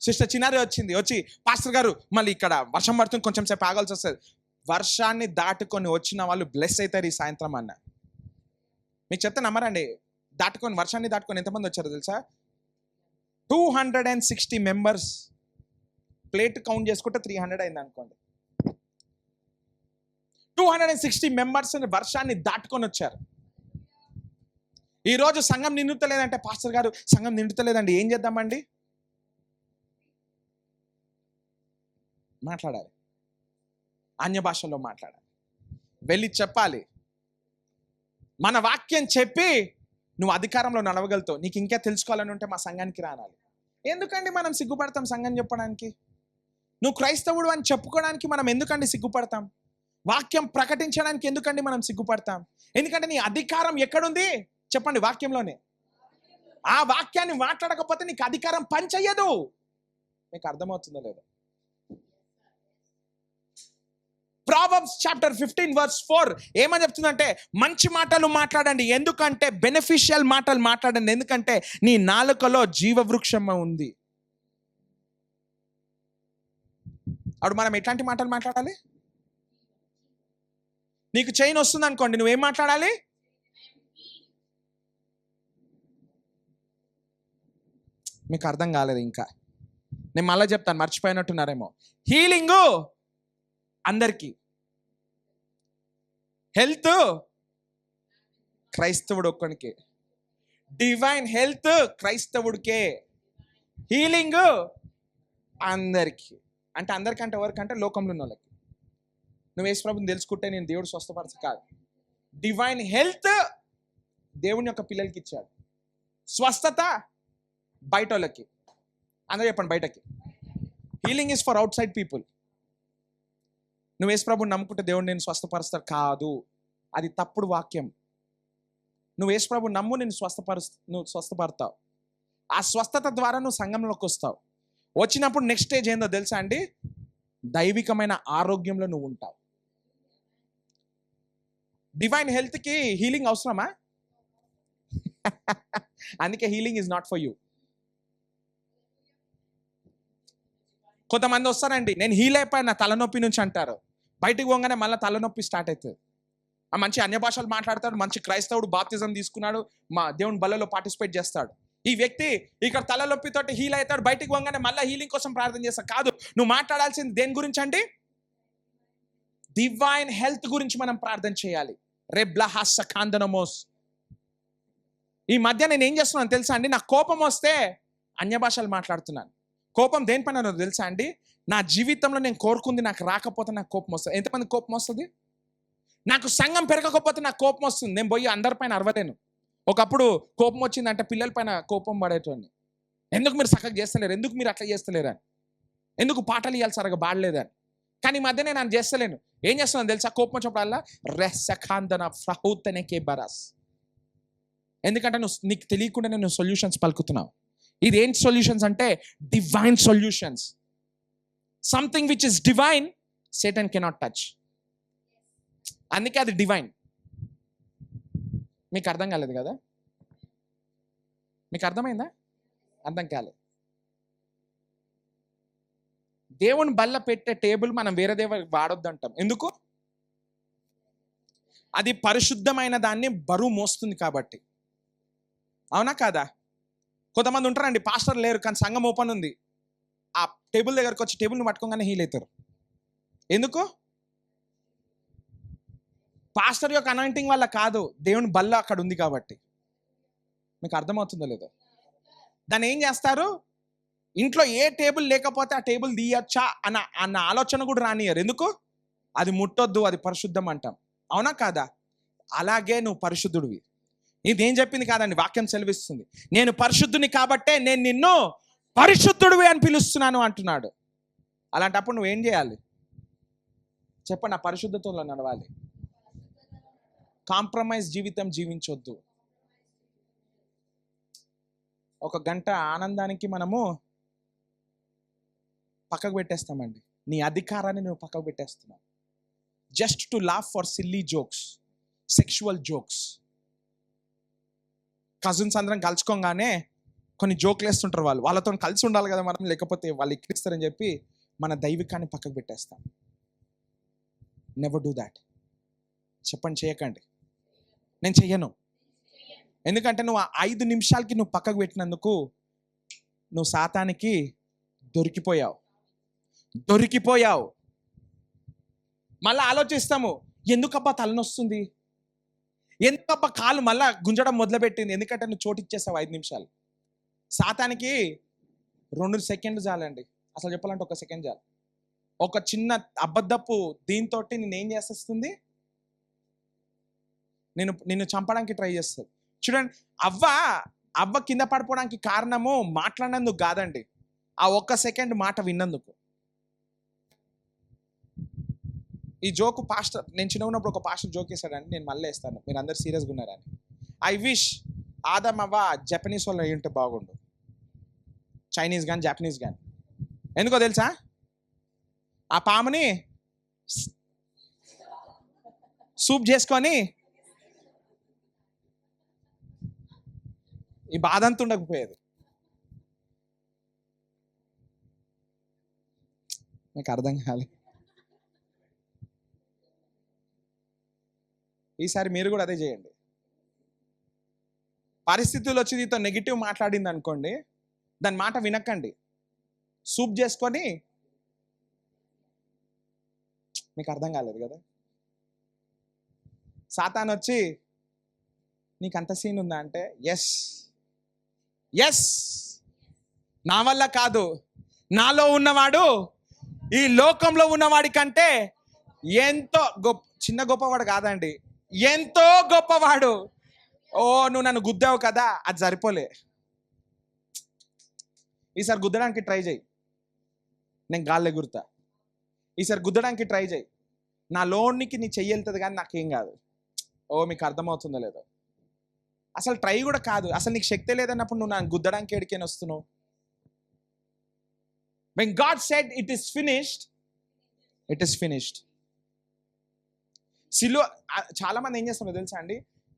Sister చిన్నారి వచ్చి, పాస్టర్ గారు మళ్ళీ ఇక్కడ వర్షం పడుతుంది, కొంచెం సేపు ఆగాల్సి వస్తుంది. వర్షాన్ని దాటుకొని వచ్చిన వాళ్ళు బ్లెస్ అవుతారు ఈ సాయంత్రం అన్న. మీకు చెప్తే నమ్మరండి, వర్షాన్ని దాటుకొని ఎంతమంది వచ్చారో తెలుసా? 260 మెంబర్స్. ప్లేట్ కౌంట్ చేసుకుంటే 300 అయింది అనుకోండి. 260 మెంబర్స్ వర్షాన్ని దాటుకొని వచ్చారు. ఈరోజు సంఘం నిండుతలేదంటే, పాస్టర్ గారు సంఘం నిండుతలేదండి, ఏం చేద్దామండి? మాట్లాడాలి, అన్య భాషల్లో మాట్లాడాలి, వెళ్ళి చెప్పాలి. మన వాక్యం చెప్పి నువ్వు అధికారంలో నడవగలుగుతావు. నీకు ఇంకా తెలుసుకోవాలని ఉంటే మా సంఘానికి రానాలి. ఎందుకండి మనం సిగ్గుపడతాం సంఘం చెప్పడానికి? నువ్వు క్రైస్తవుడు అని చెప్పుకోవడానికి మనం ఎందుకండి సిగ్గుపడతాం? వాక్యం ప్రకటించడానికి ఎందుకండి మనం సిగ్గుపడతాం? ఎందుకంటే నీ అధికారం ఎక్కడుంది చెప్పండి? వాక్యంలోనే. ఆ వాక్యాన్ని మాట్లాడకపోతే నీకు అధికారం పనిచేయదు. మీకు అర్థమవుతుందో లేదో? Proverbs chapter 15 verse 4 ఏమని చెప్తుందంటే, మంచి మాటలు మాట్లాడండి, ఎందుకంటే బెనిఫిషియల్ మాటలు మాట్లాడండి, ఎందుకంటే నీ నాలుకలో జీవవృక్షం ఉంది. అప్పుడు మనం ఎట్లాంటి మాటలు మాట్లాడాలి? నీకు చైన్ వస్తుంది అనుకోండి, నువ్వేం మాట్లాడాలి? మీకు అర్థం కాలేదు ఇంకా, నేను మళ్ళీ చెప్తాను, మర్చిపోయినట్టున్నారేమో. హీలింగ్ అందరికీ, హెల్త్ క్రైస్తవుడు ఒక్కడికే, డివైన్ హెల్త్ క్రైస్తవుడికే, హీలింగ్ అందరికీ. అంటే అందరికంటే ఎవరికంటే లోకంలో ఉన్న వాళ్ళకి. నువ్వు యేసు ప్రభువుని తెలుసుకుంటే నేను దేవుడు స్వస్థపరచ కాదు. డివైన్ హెల్త్ దేవుని యొక్క పిల్లలకి ఇచ్చాడు. స్వస్థత బయట వాళ్ళకి. అందరూ చెప్పండి, బయటకి. Healing is for out side people. నువ్వు యేసు ప్రభువుని నమ్ముకుంటే దేవుడు నేను స్వస్థపరుస్తాడు కాదు, అది తప్పుడు వాక్యం. నువ్వు యేసు ప్రభువుని నమ్ము, నువ్వు స్వస్థపడతావు. ఆ స్వస్థత ద్వారా నువ్వు సంఘంలోకి వస్తావు. వచ్చినప్పుడు నెక్స్ట్ స్టేజ్ ఏందో తెలుసా అండి? దైవికమైన ఆరోగ్యంలో నువ్వు ఉంటావు. డివైన్ హెల్త్కి హీలింగ్ అవసరమా? అందుకే healing is not for you. కొంతమంది వస్తారండి, నేను హీల్ అయిపోయిన నా తలనొప్పి నుంచి అంటారు. బయటికి పోగానే మళ్ళీ తలనొప్పి స్టార్ట్ అవుతుంది. ఆ మంచి అన్య భాషలు మాట్లాడతాడు, మంచి క్రైస్తవుడు, బాప్తిజం తీసుకున్నాడు, మా దేవుని బలలో పార్టిసిపేట్ చేస్తాడు. ఈ వ్యక్తి ఇక్కడ తలనొప్పితోటి హీల్ అవుతాడు, బయటికి పోగానే మళ్ళీ హీలింగ్ కోసం ప్రార్థన చేస్తాడు. కాదు, నువ్వు మాట్లాడాల్సింది దేని గురించి అండి? డివైన్ హెల్త్ గురించి మనం ప్రార్థన చేయాలి. రెబ్లహాస కాందనమోస్. ఈ మధ్య నేను ఏం చేస్తున్నాను తెలుసా అండి? నాకు కోపం వస్తే అన్య భాషలు మాట్లాడుతున్నాను. కోపం దేనిపైన తెలుసా అండి? నా జీవితంలో నేను కోరుకుంది నాకు రాకపోతే నాకు కోపం వస్తుంది. ఎంతమంది కోపం వస్తుంది? నాకు సంఘం పెరగకపోతే నాకు కోపం వస్తుంది. నేను పోయి అందరిపైన అరవలేను. ఒకప్పుడు కోపం వచ్చిందంటే పిల్లల పైన కోపం పడేటోడిని. ఎందుకు మీరు చక్కగా చేస్తలేరు, ఎందుకు మీరు అట్లా చేస్తలేరు అని, ఎందుకు పాటలు ఇవ్వాలి సరగా బాడలేదని. కానీ ఈ మధ్య నేను చేస్తలేను. ఏం చేస్తున్నాను తెలుసా? కోపం వచ్చినప్పుడల్లా రెస్సఖాందన ఫ్రహూతనకే బరాస్. ఎందుకంటే నీకు తెలియకుండా నేను సొల్యూషన్స్ పలుకుతున్నావు. ఇది ఏంటి సొల్యూషన్స్ అంటే? Divine solutions. Something which is divine Satan cannot touch. అందుకే అది డివైన్. మీకు అర్థం కాలేదు కదా? మీకు అర్థమైందా? అర్థం కాలేదు. దేవుని బల్ల పెట్టే టేబుల్ మనం వేరే దేవుడికి వాడొద్దంటాం. ఎందుకు? అది పరిశుద్ధమైన దాన్ని బరువు మోస్తుంది కాబట్టి. అవునా కాదా? కొంతమంది ఉంటారండి, పాస్టర్ లేరు కానీ సంఘం ఓపెన్ ఉంది, ఆ టేబుల్ దగ్గరకు వచ్చి టేబుల్ని పట్టుకోగానే హీల్ అవుతారు. ఎందుకు? పాస్టర్ యొక్క అనాయింటింగ్ వల్ల కాదు, దేవుని బల్ల అక్కడ ఉంది కాబట్టి. మీకు అర్థమవుతుందో లేదో? దాన్ని ఏం చేస్తారు? ఇంట్లో ఏ టేబుల్ లేకపోతే ఆ టేబుల్ తీయచ్చా అన్న ఆలోచన కూడా రానియరు. ఎందుకు? అది ముట్టొద్దు, అది పరిశుద్ధం అంటాం. అవునా కాదా? అలాగే నువ్వు పరిశుద్ధుడివి. ఇదేం చెప్పింది కాదండి, వాక్యం సెలవిస్తుంది. నేను పరిశుద్ధుని కాబట్టే నేను నిన్ను పరిశుద్ధుడివి అని పిలుస్తున్నాను అంటున్నాడు. అలాంటప్పుడు నువ్వేం చేయాలి చెప్పండి? ఆ పరిశుద్ధతలో నడవాలి. కాంప్రమైజ్ జీవితం జీవించొద్దు. ఒక గంట ఆనందానికి మనము పక్కకు పెట్టేస్తామండి. నీ అధికారాన్ని నువ్వు పక్కకు పెట్టేస్తున్నావు. Just to laugh for silly jokes, sexual jokes. Cousins అందరం కలుసుకోగానే కొన్ని జోకులు వేస్తుంటారు. వాళ్ళతో కలిసి ఉండాలి కదా మనం, లేకపోతే వాళ్ళు ఎక్కిరిస్తారని చెప్పి మన దైవికాన్ని పక్కకు పెట్టేస్తాం. Never do that. చెప్పండి, చేయకండి. నేను చెయ్యను. ఎందుకంటే నువ్వు 5 నిమిషాలకి నువ్వు పక్కకు పెట్టినందుకు నువ్వు సాతానికి దొరికిపోయావు. మళ్ళీ ఆలోచిస్తాము, ఎందుకబ్బా తలనొస్తుంది, ఎందుకబ్బా కాలు మళ్ళా గుంజడం మొదలుపెట్టింది. ఎందుకంటే నువ్వు చోటు ఇచ్చేసావు 5 నిమిషాలు. సాతానికి 2 సెకండ్లు చాలండి. అసలు చెప్పాలంటే 1 సెకండ్ చాలు. ఒక చిన్న అబద్ధపు దీంతో నేనేం చేసేస్తుంది, నిన్ను చంపడానికి ట్రై చేస్తుంది. చూడండి, అవ్వ కింద పడిపోవడానికి కారణము మాట్లాడినందుకు కాదండి, ఆ 1 సెకండ్ మాట విన్నందుకు. ఈ జోకు పాస్టర్, నేను చిన్న ఉన్నప్పుడు ఒక పాస్టర్ జోక్ వేసాడండి, నేను మళ్ళీ వేస్తాను, మీరు అందరు సీరియస్గా ఉన్నారని. ఐ విష్ ఆదమ్ అవ్వ జపనీస్ వాళ్ళు అయి ఉంటే బాగుండు, చైనీస్ కానీ జపనీస్ కానీ. ఎందుకో తెలుసా? ఆ పాముని సూప్ చేసుకొని ఈ బాధ అంతా ఉండకపోయేది. నాకు అర్థం కాలేదు. ఈసారి మీరు కూడా అదే చేయండి. పరిస్థితులు వచ్చి నీతో నెగిటివ్ మాట్లాడింది అనుకోండి, దాని మాట వినకండి, సూప్ చేసుకొని. మీకు అర్థం కాలేదు కదా? సాతాన్ వచ్చి నీకు అంత సీన్ ఉందా అంటే, ఎస్ నా వల్ల కాదు, నాలో ఉన్నవాడు ఈ లోకంలో ఉన్నవాడి కంటే ఎంతో చిన్న గొప్పవాడు కాదండి, ఎంతో గొప్పవాడు. ఓ నువ్వు నన్ను గుద్దావు కదా, అది సరిపోలే, ఈసారి గుద్దడానికి ట్రై చేయి, నేను గాల్లో ఎగురుతా. ఈసారి గుద్దడానికి ట్రై చేయి, నా లోనికి నీ చెయ్యి వెళ్తుంది కానీ నాకేం కాదు. ఓ మీకు అర్థమవుతుందో లేదో? అసలు ట్రై కూడా కాదు. అసలు నీకు శక్తి లేదన్నప్పుడు నువ్వు నన్ను గుద్దడానికి ఎడికేని వస్తున్నావు? When God said it is finished, it is finished. సిలువ, చాలా మంది ఏం చేస్తారో తెలుసా అండి,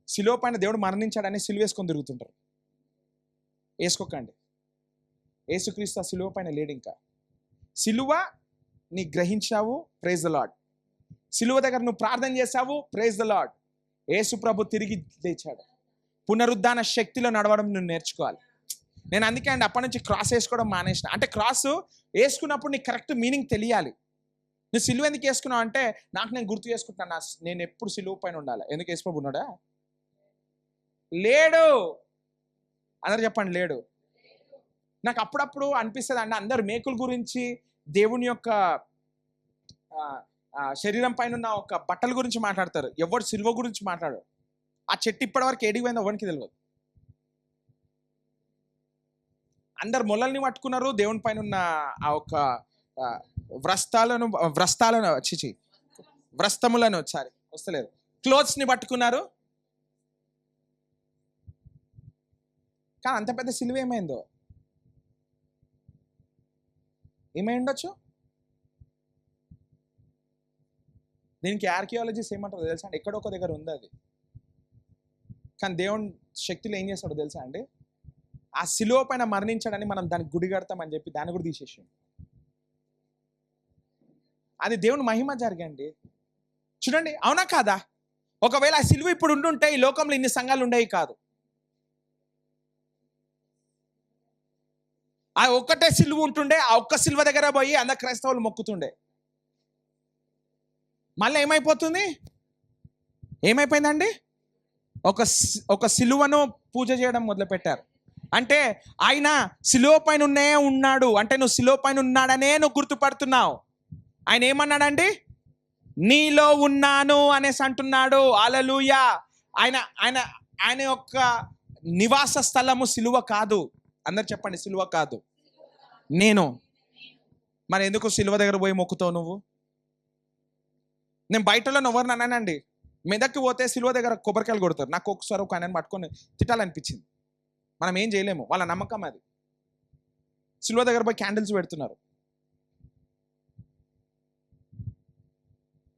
సిలువ పైన దేవుడు మరణించాడని సిలువ వేసుకొని తిరుగుతుంటారు. వేసుకోకండి. యేసుక్రీస్తు ఆ సిలువ పైన లేడు. ఇంకా సిలువ నీ గ్రహించావు, ప్రైజ్ ద లార్డ్. సిలువ దగ్గర నువ్వు ప్రార్థన చేసావు, ప్రైజ్ ద లార్డ్. యేసు ప్రభు తిరిగి లేచాడు. పునరుద్ధాన శక్తిలో నడవడం నువ్వు నేర్చుకోవాలి. నేను అందుకే అండి అప్పటి నుంచి క్రాస్ వేసుకోవడం మానేసిన. అంటే క్రాస్ వేసుకున్నప్పుడు నీకు కరెక్ట్ మీనింగ్ తెలియాలి. నువ్వు సిలువ ఎందుకు వేసుకున్నావు అంటే, నాకు నేను గుర్తు చేసుకుంటున్నా, నేను ఎప్పుడు సిలువ పైన ఉండాలి. ఎందుకు యేసు ప్రభు ఉన్నాడా? లేడు. అందరు చెప్పండి, లేడు. నాకు అప్పుడప్పుడు అనిపిస్తుంది అండి, అందరు మేకుల గురించి, దేవుని యొక్క శరీరం పైన ఉన్న ఒక బట్టల గురించి మాట్లాడతారు, ఎవరు సిలువ గురించి మాట్లాడారు. ఆ చెట్టు ఇప్పటి వరకు ఏడికి పోయిందో ఎవరికి తెలియదు. అందరు మొలల్ని పట్టుకున్నారు, దేవుని పైన ఉన్న ఆ ఒక వ్రస్తములను వస్తలేదు, క్లోత్స్ని పట్టుకున్నారు. కానీ అంత పెద్ద సిలువ ఏమైందో, ఏమై ఉండొచ్చు? దీనికి ఆర్కియాలజిస్ట్ ఏమంటారో తెలుసా అండి? ఎక్కడొక దగ్గర ఉంది అది. కానీ దేవుని శక్తిలో ఏం చేస్తాడో తెలుసా అండి? ఆ సిలువ పైన మరణించాడని మనం దానికి గుడి కడతామని చెప్పి దాన్ని కూడా తీసేసాం. అది దేవుని మహిమ జరిగండి. చూడండి, అవునా కాదా? ఒకవేళ ఆ సిలువ ఇప్పుడు ఉండుంటే ఈ లోకంలో ఇన్ని సంఘాలు ఉండేవి కాదు. ఆ ఒక్కటే సిలువ ఉంటుండే, ఆ ఒక్క సిలువ దగ్గర పోయి అందరు క్రైస్తవులు మొక్కుతుండే. మళ్ళీ ఏమైపోయిందండి? ఒక సిలువను పూజ చేయడం మొదలుపెట్టారు. అంటే ఆయన సిలువ పైన ఉన్నాడు అంటే నువ్వు సిలువ పైన ఉన్నాడనే నువ్వు గుర్తుపడుతున్నావు. ఆయన ఏమన్నాడండి? నీలో ఉన్నాను అనేసి అంటున్నాడు. హల్లెలూయా. ఆయన ఆయన ఆయన యొక్క నివాస స్థలము సిలువ కాదు. అందరు చెప్పండి, సిలువ కాదు. నేను. మరి ఎందుకు సిలువ దగ్గర పోయి మొక్కుతావు నువ్వు? నేను బయటలో ఎవరిని అన్నానండి, మెదక్కి పోతే సిలువ దగ్గర కొబ్బరికాయలు కొడతారు. నాకు ఒకసారి ఒక ఆయనని పట్టుకొని తిట్టాలనిపించింది. మనం ఏం చేయలేము, వాళ్ళ నమ్మకం అది. సిలువ దగ్గర పోయి క్యాండిల్స్ పెడుతున్నారు.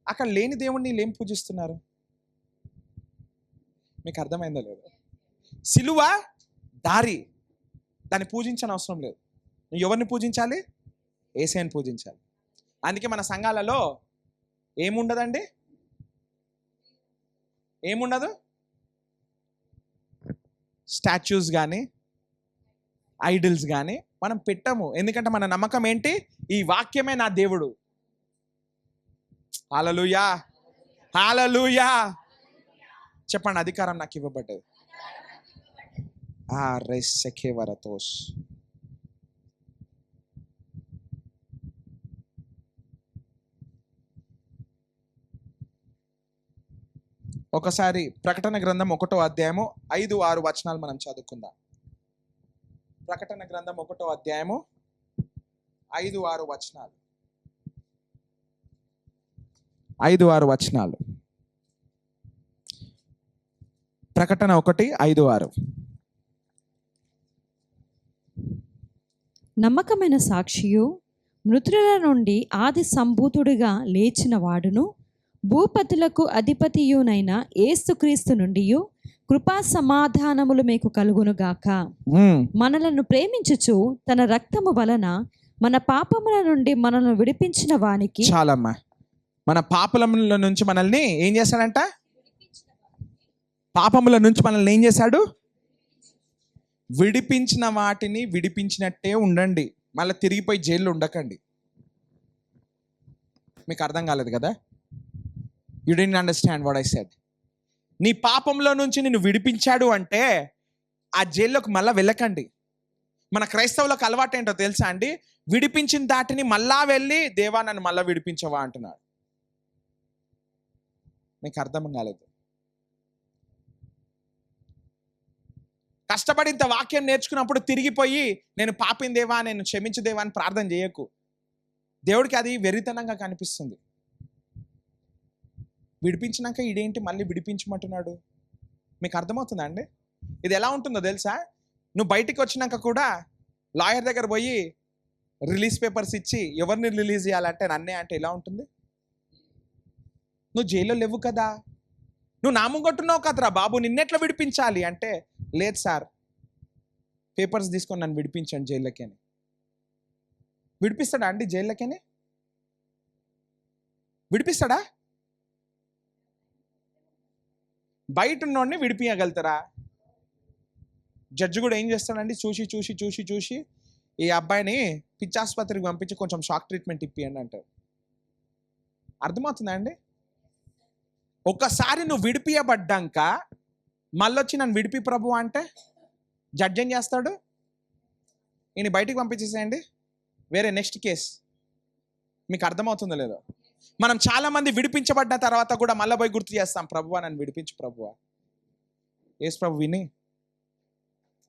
అక్కడ లేని దేవుణ్ణి వీళ్ళు ఏం పూజిస్తున్నారు? మీకు అర్థమైందో లేదు? సిలువ దారి, దాన్ని పూజించని అవసరం లేదు. నువ్వు ఎవరిని పూజించాలి? యేసయ్యని పూజించాలి. అందుకే మన సంఘాలలో ఏముండదండి, ఏముండదు? స్టాచ్యూస్ కానీ ఐడల్స్ కానీ మనం పెట్టము. ఎందుకంటే మన నమ్మకం ఏంటి? ఈ వాక్యమే నా దేవుడు. హల్లెలూయా, హల్లెలూయా. చెప్పండి, అధికారం నాకు ఇవ్వబడ్డది. ఆ రెస్సకే వరతోస్. ఒకసారి ప్రకటన గ్రంథం 1వ అధ్యాయము 5-6 వచనాలు మనం చదువుకుందాం. ప్రకటన గ్రంథం 1వ అధ్యాయము 5-6 వచనాలు. 5-6 వచనాలు. ప్రకటన 1:5-6. నమ్మకమైన సాక్షియు, మృతుల నుండి ఆది సంభూతుడిగా లేచిన వాడును, భూపతులకు అధిపతియునైన యేసుక్రీస్తు నుండి కృపా సమాధానములు మీకు కలుగునుగాక. మనలను ప్రేమించుచు తన రక్తము వలన మన పాపముల నుండి మనల్ని విడిపించిన వానికి. చాలమ్మా. మన పాపముల నుంచి మనల్ని ఏం చేశాడంట? పాపముల నుంచి మనల్ని ఏం చేశాడు? విడిపించిన వాటిని విడిపించినట్టే ఉండండి. మళ్ళీ తిరిగిపోయి జైల్లో ఉండకండి. మీకు అర్థం కాలేదు కదా? You didn't understand what I said. నీ పాపంలో నుంచి నిన్ను విడిపించాడు అంటే ఆ జైల్లోకి మళ్ళీ వెళ్ళకండి. మన క్రైస్తవులకు అలవాటు ఏంటో తెలుసా అండి? విడిపించిన దాటిని మళ్ళా వెళ్ళి దేవా నన్ను మళ్ళీ విడిపించవా అంటున్నాడు. మీకు అర్థం కాలేదు. కష్టపడి ఇంత వాక్యం నేర్చుకున్నప్పుడు తిరిగిపోయి నేను పాపిన దేవా, నేను క్షమించు దేవా అని ప్రార్థన చేయకు. దేవుడికి అది వెర్రితనంగా కనిపిస్తుంది. విడిపించినాక ఇదేంటి మళ్ళీ విడిపించమంటున్నాడు? మీకు అర్థమవుతుందా అండి? ఇది ఎలా ఉంటుందో తెలుసా? నువ్వు బయటికి వచ్చినాక కూడా లాయర్ దగ్గర పోయి రిలీజ్ పేపర్స్ ఇచ్చి ఎవరిని రిలీజ్ చేయాలంటే నన్నే అంటే ఎలా ఉంటుంది? నువ్వు జైల్లో లేవు కదా, నువ్వు నామం కొట్టున్నావు కదరా బాబు, నిన్నెట్లా విడిపించాలి అంటే, లేదు సార్ పేపర్స్ తీసుకొని నన్ను విడిపించండి జైల్లోకి అని. విడిపిస్తాడా అండి జైల్లోకి? విడిపిస్తాడా? బయట ఉన్నోడిని విడిపించగలుగుతారా? జడ్జి కూడా ఏం చేస్తాడండి, చూసి చూసి చూసి చూసి ఈ అబ్బాయిని పిచ్చాసుపత్రికి పంపించి కొంచెం షాక్ ట్రీట్మెంట్ ఇప్పియండి అంటారు. అర్థమవుతుందా అండి? ఒక్కసారి నువ్వు విడిపియబడ్డాక మళ్ళొచ్చి నన్ను విడిపి ప్రభు అంటే జడ్జి ఏం చేస్తాడు? ఈయన బయటికి పంపించేసేయండి, వేరే నెక్స్ట్ కేస్. మీకు అర్థమవుతుందో లేదో? మనం చాలామంది విడిపించబడ్డ తర్వాత కూడా మళ్ళీ పోయి గుర్తు చేస్తాం, ప్రభువా నన్ను విడిపించు ప్రభువా. యేసు ప్రభు విని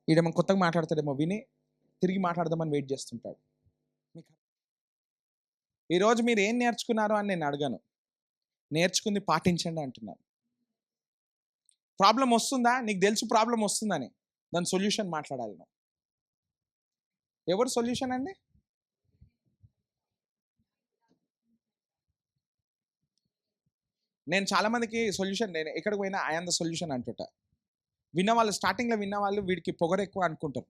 ఈడేమో కొత్తగా మాట్లాడతాడేమో విని తిరిగి మాట్లాడదామని వెయిట్ చేస్తుంటాడు. ఈరోజు మీరు ఏం నేర్చుకున్నారో అని నేను అడగను, నేర్చుకుంది పాటించండి అంటున్నాను. ప్రాబ్లం వస్తుందా? నీకు తెలుసు ప్రాబ్లం వస్తుందని, దాని సొల్యూషన్ మాట్లాడాలి నువ్వు. ఎవరు సొల్యూషన్ అండి? నేను చాలామందికి సొల్యూషన్, నేను ఎక్కడికి పోయినా ఐ యామ్ ద సొల్యూషన్ అంటుంటా. విన్నవాళ్ళు, స్టార్టింగ్లో విన్నవాళ్ళు వీడికి పొగరు ఎక్కువ అనుకుంటారు.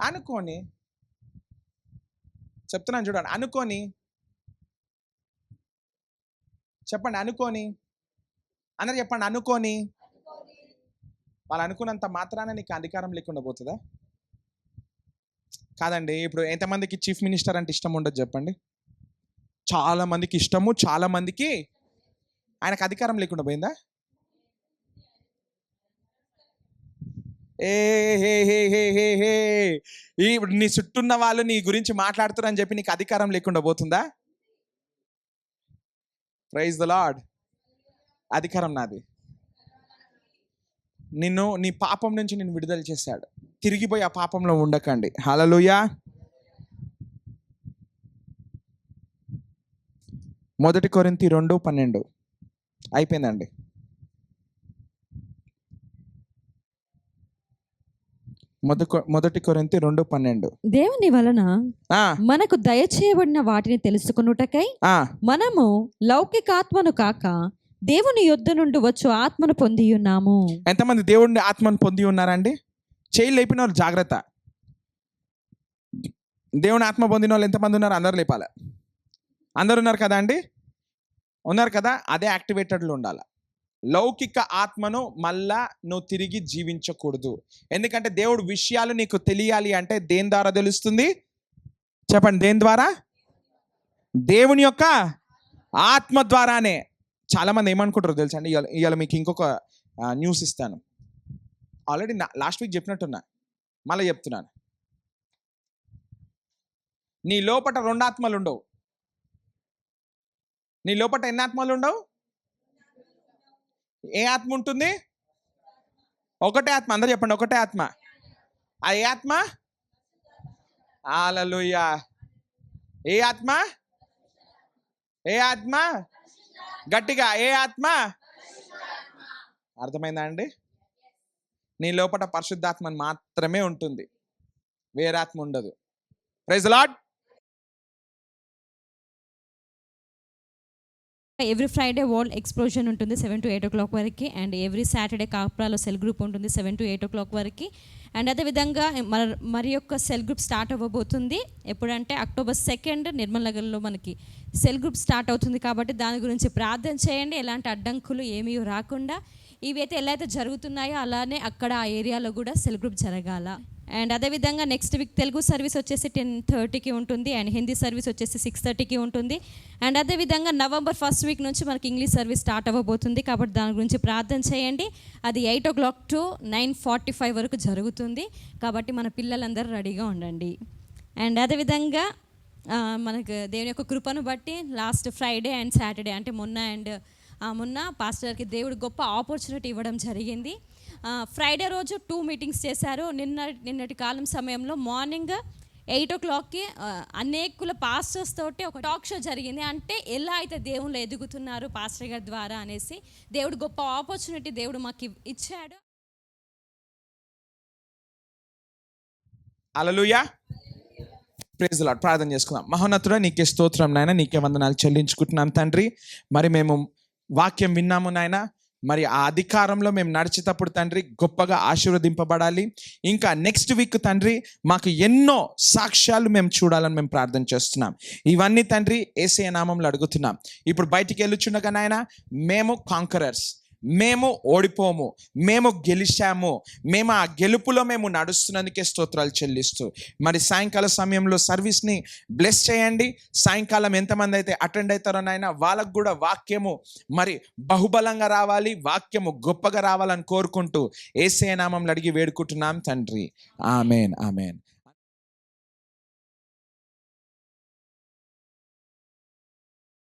అనుకోని చెప్తున్నాను చూడండి, అనుకోని చెప్పండి, అనుకోని అందరు చెప్పండి, అనుకోని. వాళ్ళు అనుకున్నంత మాత్రాన నీకు అధికారం లేకుండా పోతుందా? కాదండి. ఇప్పుడు ఎంతమందికి చీఫ్ మినిస్టర్ అంటే ఇష్టం ఉండదు చెప్పండి? చాలా మందికి ఇష్టము, చాలా మందికి ఆయనకు అధికారం లేకుండా పోయిందా? ఏ హే హే హే హే హే ఇప్పుడు నీ చుట్టూన్న వాళ్ళు నీ గురించి మాట్లాడుతారని చెప్పి నీకు అధికారం లేకుండా పోతుందా? Praise the Lord. అధికారం నాది. నిన్ను నీ పాపం నుంచి నిన్ను విడుదల చేశాడు. తిరిగిపోయి ఆ పాపంలో ఉండకండి. హల్లెలూయా. 1 కొరింథీ 2:12 అయిపోయిందండి. 1 కొరింథీ 2:12. దేవుని వలన ఆ, మనకు దయచేయబడిన వాటిని తెలుసుకొనుటకై ఆ, మనము లౌకికాత్మను కాక దేవుని యొద్ద నుండి వచ్చు ఆత్మను పొంది ఉన్నాము. ఎంతమంది దేవుడిని ఆత్మను పొంది ఉన్నారండి? చేయి లేపిన వాళ్ళు జాగ్రత్త. దేవుని ఆత్మ పొందిన వాళ్ళు ఎంతమంది ఉన్నారు? అందరూ లేపాలి. అందరు ఉన్నారు కదా అండి? ఉన్నారు కదా? అదే యాక్టివేటెడ్లో ఉండాలి. లౌకిక ఆత్మను మళ్ళా నువ్వు తిరిగి జీవించకూడదు. ఎందుకంటే దేవుడు విషయాలు నీకు తెలియాలి అంటే దేని ద్వారా తెలుస్తుంది? చెప్పండి, దేని ద్వారా? దేవుని యొక్క ఆత్మ ద్వారానే. చాలామంది ఏమనుకుంటారో తెలుసా అండి? ఇవాళ మీకు ఇంకొక న్యూస్ ఇస్తాను. ఆల్రెడీ లాస్ట్ వీక్ చెప్పినట్టున్నా, మళ్ళీ చెప్తున్నాను. నీ లోపట 2 ఆత్మలు ఉండవు. నీ లోపట ఎన్ని ఆత్మలు ఉండవు? ఏ ఆత్మ ఉంటుంది? ఒకటే ఆత్మ. అందరూ చెప్పండి, ఒకటే ఆత్మ. ఆ ఏ ఆత్మ? హల్లెలూయా. ఏ ఆత్మ? ఏ ఆత్మ? గట్టిగా, ఏ ఆత్మ? అర్థమైందా అండి? నీ లోపట పరిశుద్ధాత్మ మాత్రమే ఉంటుంది, వేరే ఆత్మ ఉండదు. Praise the lord. Every Friday world explosion ఉంటుంది 7 to 8 o'clock వరకు. అండ్ ఎవ్రీ సాటర్డే కాప్రాలో సెల్ గ్రూప్ ఉంటుంది 7 to 8 o'clock వరకు. అండ్ అదేవిధంగా మరి యొక్క సెల్ గ్రూప్ స్టార్ట్ అవ్వబోతుంది. ఎప్పుడంటే October 2 నిర్మల్ నగర్లో మనకి సెల్ గ్రూప్ స్టార్ట్ అవుతుంది. కాబట్టి దాని గురించి ప్రార్థన చేయండి. ఎలాంటి అడ్డంకులు ఏమీ రాకుండా ఇవైతే ఎలా అయితే జరుగుతున్నాయో అలానే అక్కడ ఆ ఏరియాలో కూడా సెల్ గ్రూప్ జరగాల. అండ్ అదేవిధంగా నెక్స్ట్ వీక్ తెలుగు సర్వీస్ వచ్చేసి 10:30కి ఉంటుంది. అండ్ హిందీ సర్వీస్ వచ్చేసి 6:30కి ఉంటుంది. అండ్ అదేవిధంగా November 1st వీక్ నుంచి మనకి ఇంగ్లీష్ సర్వీస్ స్టార్ట్ అవ్వబోతుంది. కాబట్టి దాని గురించి ప్రార్థన చేయండి. అది 8 o'clock to 9:45 వరకు జరుగుతుంది. కాబట్టి మన పిల్లలందరూ రెడీగా ఉండండి. అండ్ అదేవిధంగా మనకు దేవుని యొక్క కృపను బట్టి లాస్ట్ ఫ్రైడే అండ్ సాటర్డే అంటే మొన్న పాస్టర్కి దేవుడు గొప్ప ఆపర్చునిటీ ఇవ్వడం జరిగింది. ఫ్రైడే రోజు 2 మీటింగ్స్ చేశారు. నిన్నటి కాలం సమయంలో మార్నింగ్ 8 o'clockకి అనేకుల పాస్టర్స్ తోటి ఒక టాక్ షో జరిగింది. అంటే ఎలా అయితే దేవుళ్ళు ఎదుగుతున్నారు పాస్టర్ గారి ద్వారా అనేసి దేవుడు గొప్ప ఆపర్చునిటీ దేవుడు మాకు ఇచ్చాడు. హల్లెలూయా. Praise the lord. ప్రార్థన చేసుకుందాం. మహోన్నతుడా, నీకే స్తోత్రం నాయన, నీకే వందనాలు చెల్లించుకుంటున్నాం తండ్రి. మరి మేము వాక్యం విన్నాము నాయన. మరి ఆ అధికారంలో మేము నడిచేటప్పుడు తండ్రి గొప్పగా ఆశీర్వదింపబడాలి. ఇంకా నెక్స్ట్ వీక్ తండ్రి మాకు ఎన్నో సాక్ష్యాలు మేము చూడాలని మేము ప్రార్థన చేస్తున్నాం. ఇవన్నీ తండ్రి యేసయ్య నామములో అడుగుతున్నాం. ఇప్పుడు బయటికి వెళ్ళుచుండగా నాయన, మేము కాంకరర్స్, మేము ఓడిపోము, మేము గెలిచాము, మేము ఆ గెలుపులో మేము నడుస్తున్నందుకే స్తోత్రాలు చెల్లిస్తూ మరి సాయంకాల సమయంలో సర్వీస్ని బ్లెస్ చేయండి. సాయంకాలం ఎంతమంది అయితే అటెండ్ అవుతారో నాయన వాళ్ళకు కూడా వాక్యము మరి బహుబలంగా రావాలి, వాక్యము గొప్పగా రావాలని కోరుకుంటూ యేసయ్య నామములో అడిగి వేడుకుంటున్నాం తండ్రి. Amen, amen.